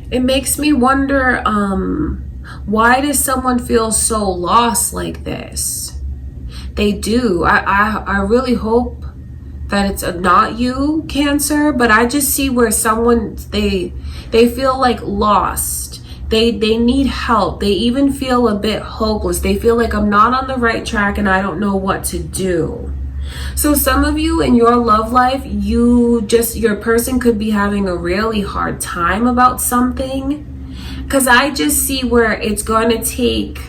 It makes me wonder, why does someone feel so lost like this? They do. I really hope that it's not you, Cancer, but I just see where someone, they feel like lost. They need help. They even feel a bit hopeless. They feel like I'm not on the right track and I don't know what to do. So some of you in your love life, your person could be having a really hard time about something, because I just see where it's going to take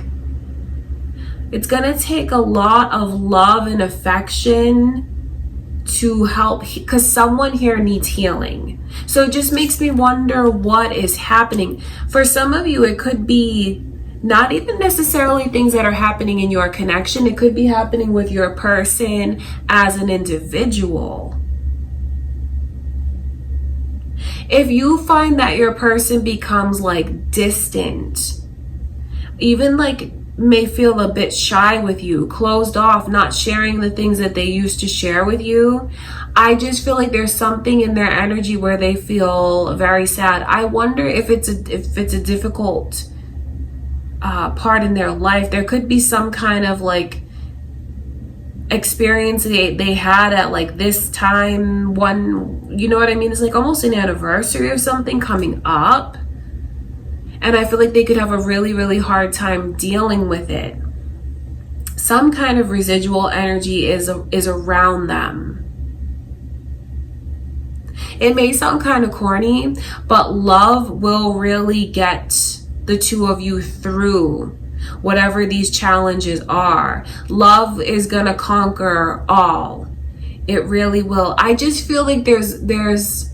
a lot of love and affection to help, because someone here needs healing. So it just makes me wonder what is happening. For some of you, it could be not even necessarily things that are happening in your connection. It could be happening with your person as an individual. If you find that your person becomes like distant, even like may feel a bit shy with you, closed off, not sharing the things that they used to share with you, I just feel like there's something in their energy where they feel very sad. I wonder if it's a difficult part in their life. There could be some kind of like experience they had at like this time, one, you know what I mean? It's like almost an anniversary of something coming up. And I feel like they could have a really, really hard time dealing with it. Some kind of residual energy is around them. It may sound kind of corny, but love will really get the two of you through whatever these challenges are. Love is gonna conquer all. It really will. I just feel like there's the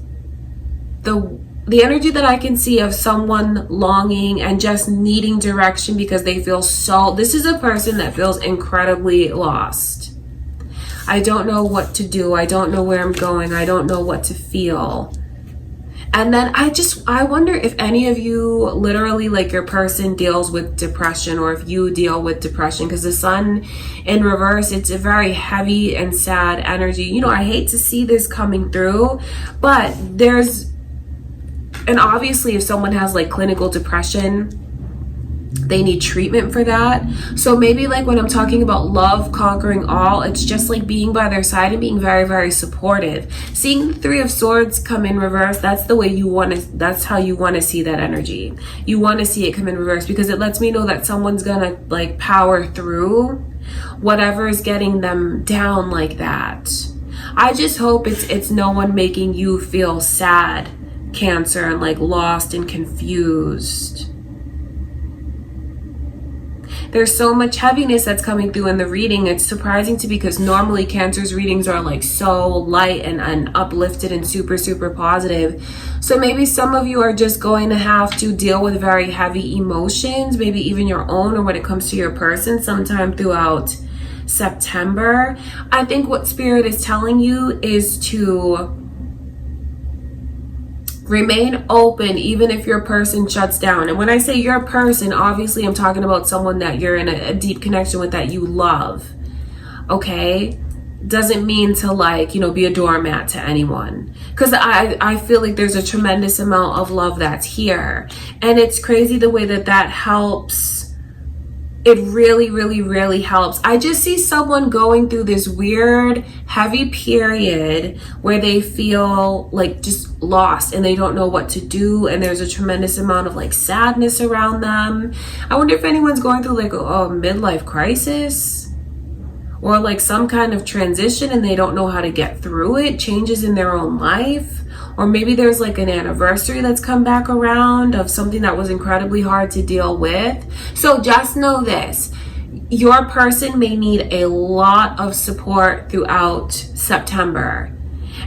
energy that I can see of someone longing and just needing direction because they feel so, this is a person that feels incredibly lost. I don't know what to do. I don't know where I'm going. I don't know what to feel. And then I wonder if any of you literally, like, your person deals with depression, or if you deal with depression, because the sun in reverse, it's a very heavy and sad energy. You know, I hate to see this coming through, but and obviously if someone has like clinical depression, they need treatment for that. So maybe like when I'm talking about love conquering all, it's just like being by their side and being very, very supportive. Seeing the Three of Swords come in reverse, that's the way you want to, that's how you want to see that energy. You want to see it come in reverse because it lets me know that someone's gonna like power through whatever is getting them down like that. I just hope it's no one making you feel sad, Cancer, and like lost and confused. There's so much heaviness that's coming through in the reading. It's surprising to me because normally Cancer's readings are like so light and uplifted and super, super positive. So maybe some of you are just going to have to deal with very heavy emotions, maybe even your own or when it comes to your person sometime throughout September. I think what Spirit is telling you is to remain open even if your person shuts down. And when I say your person, obviously I'm talking about someone that you're in a deep connection with, that you love. Okay? Doesn't mean to like, you know, be a doormat to anyone. Because I feel like there's a tremendous amount of love that's here. And it's crazy the way that helps. It really, really, really helps. I just see someone going through this weird, heavy period where they feel like just lost and they don't know what to do. And there's a tremendous amount of like sadness around them. I wonder if anyone's going through like a midlife crisis or like some kind of transition and they don't know how to get through it, changes in their own life. Or maybe there's like an anniversary that's come back around of something that was incredibly hard to deal with. So just know this, your person may need a lot of support throughout September.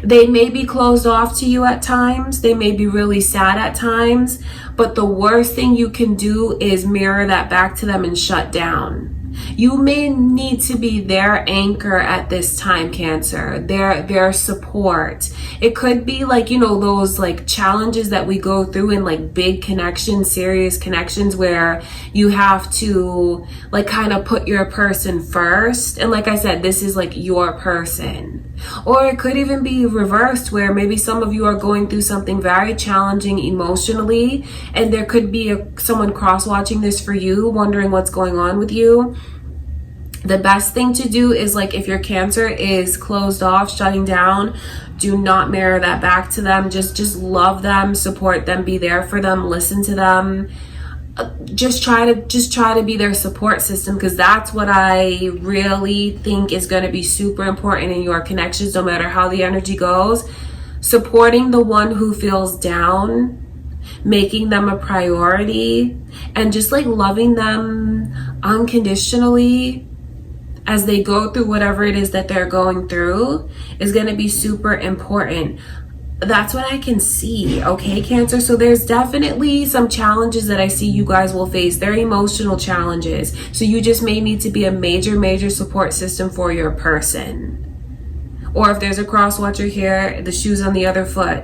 They may be closed off to you at times. They may be really sad at times. But the worst thing you can do is mirror that back to them and shut down. You may need to be their anchor at this time, Cancer, their support. It could be like, you know, those like challenges that we go through in like big connections, serious connections where you have to like kind of put your person first. And like I said, this is like your person. Or it could even be reversed where maybe some of you are going through something very challenging emotionally and there could be someone cross-watching this for you, wondering what's going on with you. The best thing to do is like if your Cancer is closed off, shutting down, do not mirror that back to them. Just love them, support them, be there for them, listen to them. Just try to be their support system, because that's what I really think is going to be super important in your connections, no matter how the energy goes. Supporting the one who feels down, making them a priority, and just like loving them unconditionally as they go through whatever it is that they're going through is going to be super important. That's what I can see, okay, Cancer? So there's definitely some challenges that I see you guys will face. They're emotional challenges. So you just may need to be a major, major support system for your person. Or if there's a cross watcher here, the shoe's on the other foot.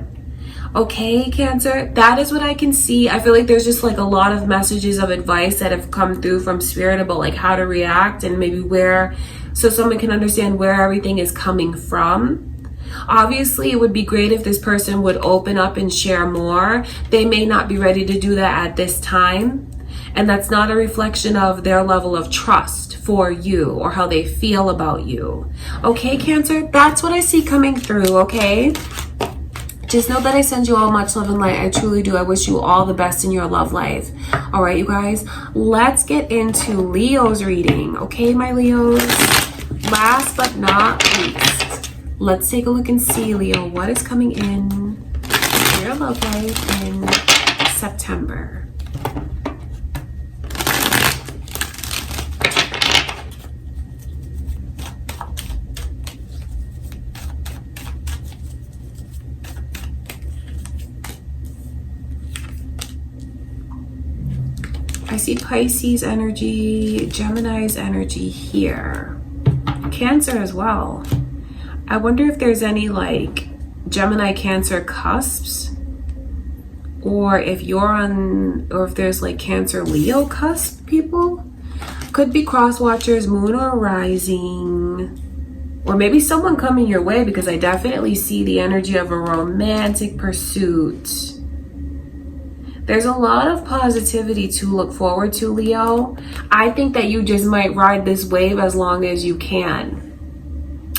Okay, Cancer, that is what I can see. I feel like there's just like a lot of messages of advice that have come through from Spirit about like how to react and maybe where, so someone can understand where everything is coming from. Obviously, it would be great if this person would open up and share more. They may not be ready to do that at this time. And that's not a reflection of their level of trust for you or how they feel about you. Okay, Cancer, that's what I see coming through, okay? Just know that I send you all much love and light. I truly do. I wish you all the best in your love life. All right, you guys, let's get into Leo's reading. Okay, my Leos? Last but not least, let's take a look and see, Leo, what is coming in your love life in September. see Pisces energy, Gemini's energy here. Cancer as well. I wonder if there's any like Gemini Cancer cusps, or if you're on, or if there's like Cancer Leo cusp people. Could be cross watchers, moon or rising, or maybe someone coming your way, because I definitely see the energy of a romantic pursuit. There's a lot of positivity to look forward to, Leo. I think that you just might ride this wave as long as you can.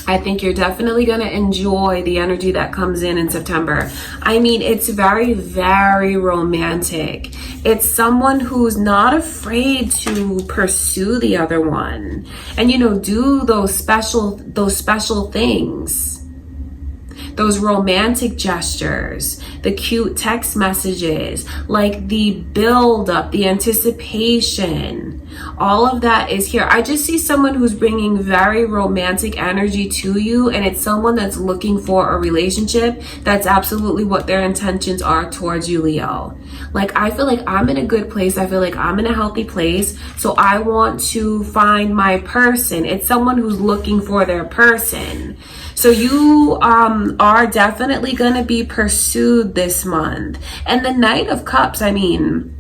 I think you're definitely going to enjoy the energy that comes in September. I mean, it's very, very romantic. It's someone who's not afraid to pursue the other one and, you know, do those special things. Those romantic gestures, the cute text messages, like the build up, the anticipation, all of that is here. I just see someone who's bringing very romantic energy to you, and it's someone that's looking for a relationship. That's absolutely what their intentions are towards you, Leo. Like, I feel like I'm in a good place. I feel like I'm in a healthy place. So I want to find my person. It's someone who's looking for their person. So you are definitely going to be pursued this month. And the Knight of Cups, I mean,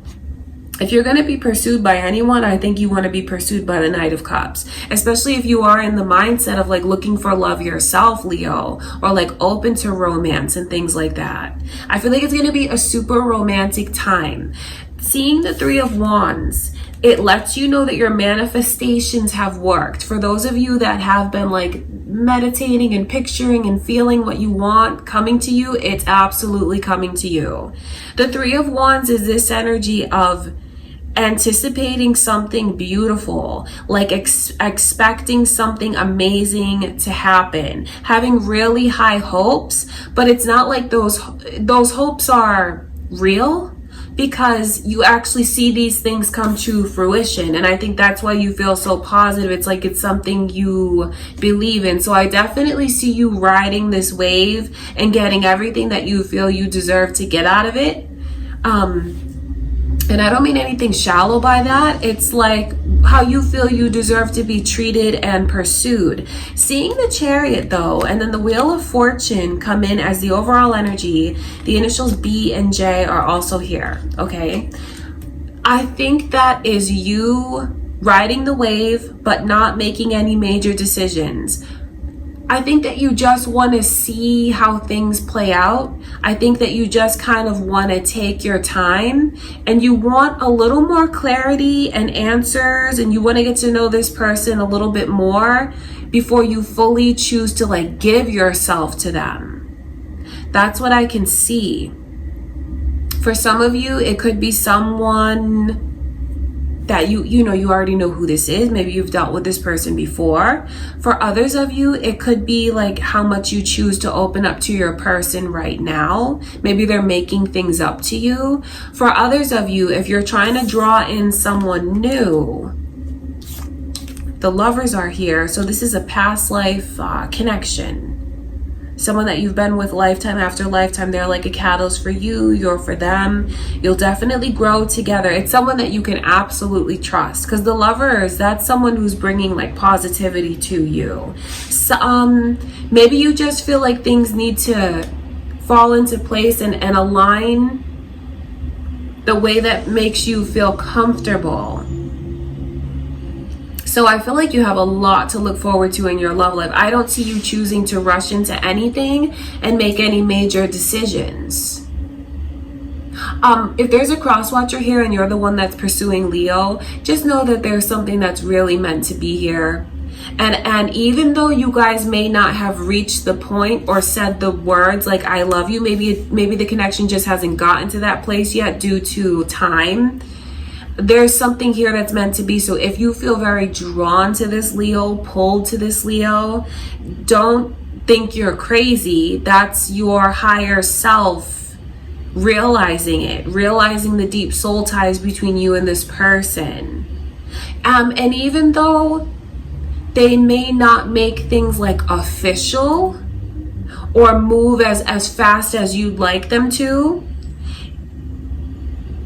if you're going to be pursued by anyone, I think you want to be pursued by the Knight of Cups, especially if you are in the mindset of like looking for love yourself, Leo, or like open to romance and things like that. I feel like it's going to be a super romantic time. Seeing the Three of Wands, it lets you know that your manifestations have worked. For those of you that have been like meditating and picturing and feeling what you want coming to you, it's absolutely coming to you. The Three of Wands is this energy of anticipating something beautiful, like expecting something amazing to happen, having really high hopes, but it's not like those hopes are real, because you actually see these things come to fruition. And I think that's why you feel so positive. It's like it's something you believe in. So I definitely see you riding this wave and getting everything that you feel you deserve to get out of it. And I don't mean anything shallow by that. It's like how you feel you deserve to be treated and pursued. Seeing the Chariot though, and then the Wheel of Fortune come in as the overall energy, the initials B and J are also here, okay? I think that is you riding the wave, but not making any major decisions. I think that you just want to see how things play out. I think that you just kind of want to take your time, and you want a little more clarity and answers, and you want to get to know this person a little bit more before you fully choose to like give yourself to them. That's what I can see. For some of you, it could be someone that you know, you already know who this is. Maybe you've dealt with this person before. For others of you, it could be like how much you choose to open up to your person right now. Maybe they're making things up to you. For others of you, if you're trying to draw in someone new, the Lovers are here. So this is a past life connection. Someone that you've been with lifetime after lifetime. They're like a catalyst for you, you're for them. You'll definitely grow together. It's someone that you can absolutely trust, because the Lovers, that's someone who's bringing like positivity to you. So, maybe you just feel like things need to fall into place and align the way that makes you feel comfortable. So I feel like you have a lot to look forward to in your love life. I don't see you choosing to rush into anything and make any major decisions. If there's a cross watcher here and you're the one that's pursuing Leo, just know that there's something that's really meant to be here. And even though you guys may not have reached the point or said the words like I love you, maybe the connection just hasn't gotten to that place yet due to time. There's something here that's meant to be. So if you feel very drawn to this Leo, pulled to this Leo, don't think you're crazy. That's your higher self realizing it, realizing the deep soul ties between you and this person. And even though they may not make things like official or move as fast as you'd like them to,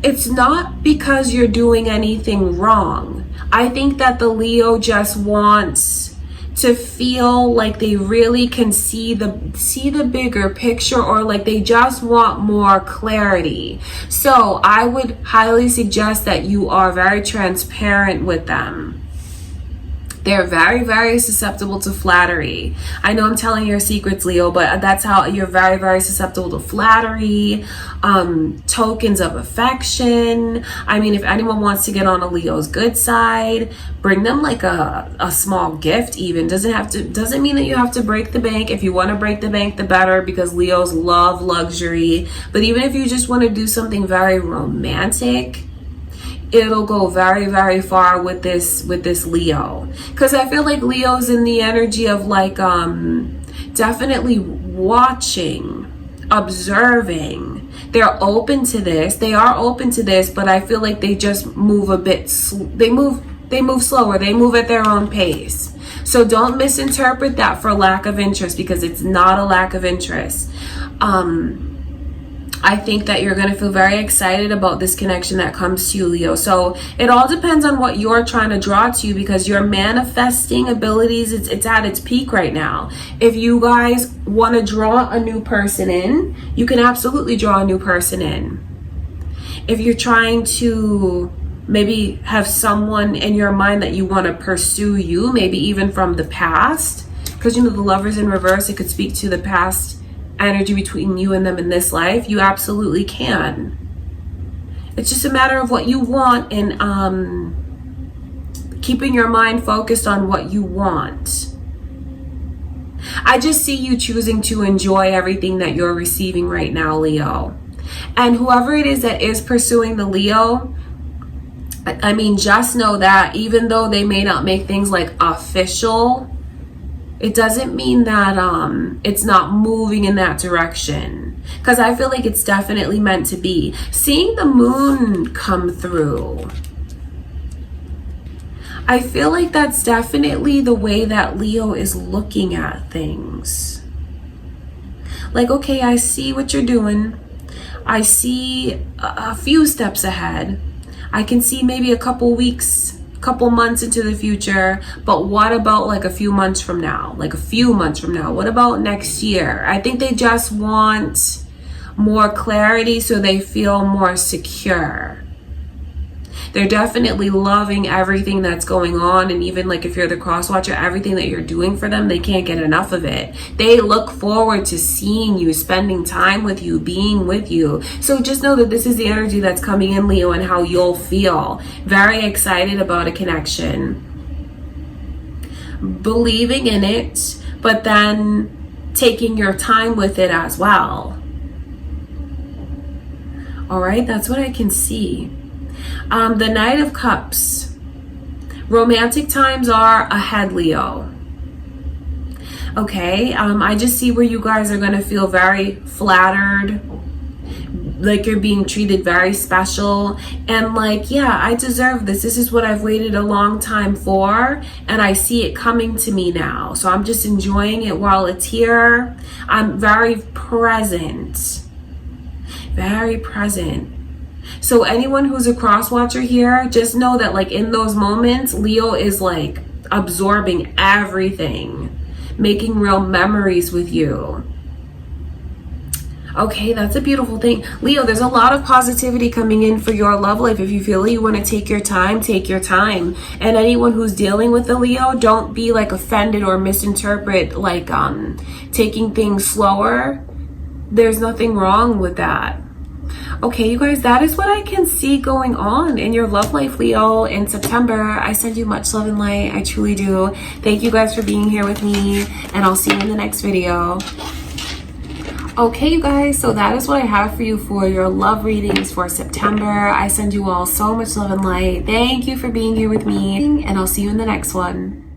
it's not because you're doing anything wrong. I think that the Leo just wants to feel like they really can see the bigger picture, or like they just want more clarity. So I would highly suggest that you are very transparent with them. They're very, very susceptible to flattery. I know I'm telling your secrets, Leo, but that's how you're very, very susceptible to flattery, tokens of affection. I mean, if anyone wants to get on a Leo's good side, bring them like a small gift even. Doesn't mean that you have to break the bank. If you want to break the bank, the better, because Leos love luxury. But even if you just want to do something very romantic, it'll go very, very far with this Leo, because I feel like Leo's in the energy of like definitely watching, observing. They're open to this. They are open to this, but I feel like they just move a bit. They move slower. They move at their own pace. So don't misinterpret that for lack of interest, because it's not a lack of interest. I think that you're going to feel very excited about this connection that comes to you, Leo. So it all depends on what you're trying to draw to you, because your manifesting abilities, it's at its peak right now. If you guys want to draw a new person in, you can absolutely draw a new person in. If you're trying to maybe have someone in your mind that you want to pursue you, maybe even from the past, because you know the Lovers in reverse, it could speak to the past energy between you and them in this life, you absolutely can. It's just a matter of what you want, and keeping your mind focused on what you want. I just see you choosing to enjoy everything that you're receiving right now, Leo. And whoever it is that is pursuing the Leo, I mean, just know that even though they may not make things like official, it doesn't mean that it's not moving in that direction, because I feel like it's definitely meant to be. Seeing the moon come through, I feel like that's definitely the way that Leo is looking at things. Like, okay, I see what you're doing. I see a few steps ahead. I can see maybe a couple weeks, couple months into the future, but what about like a few months from now? What about next year? I think they just want more clarity so they feel more secure. They're definitely loving everything that's going on, and even like if you're the cross watcher, everything that you're doing for them, they can't get enough of it. They look forward to seeing you, spending time with you, being with you. So just know that this is the energy that's coming in, Leo, and how you'll feel. Very excited about a connection, believing in it, but then taking your time with it as well. All right, that's what I can see. The Knight of Cups. Romantic times are ahead, Leo. Okay, I just see where you guys are going to feel very flattered, like you're being treated very special, and like, yeah, I deserve this. This is what I've waited a long time for, and I see it coming to me now. So I'm just enjoying it while it's here. I'm very present. Very present. So anyone who's a cross watcher here, just know that like in those moments, Leo is like absorbing everything, making real memories with you. Okay, that's a beautiful thing. Leo, there's a lot of positivity coming in for your love life. If you feel you want to take your time, take your time. And anyone who's dealing with the Leo, don't be like offended or misinterpret like taking things slower. There's nothing wrong with that. Okay, you guys, that is what I can see going on in your love life, Leo, in September. I send you much love and light. I truly do. Thank you guys for being here with me, and I'll see you in the next video. Okay, you guys, so that is what I have for you for your love readings for September. I send you all so much love and light. Thank you for being here with me, and I'll see you in the next one.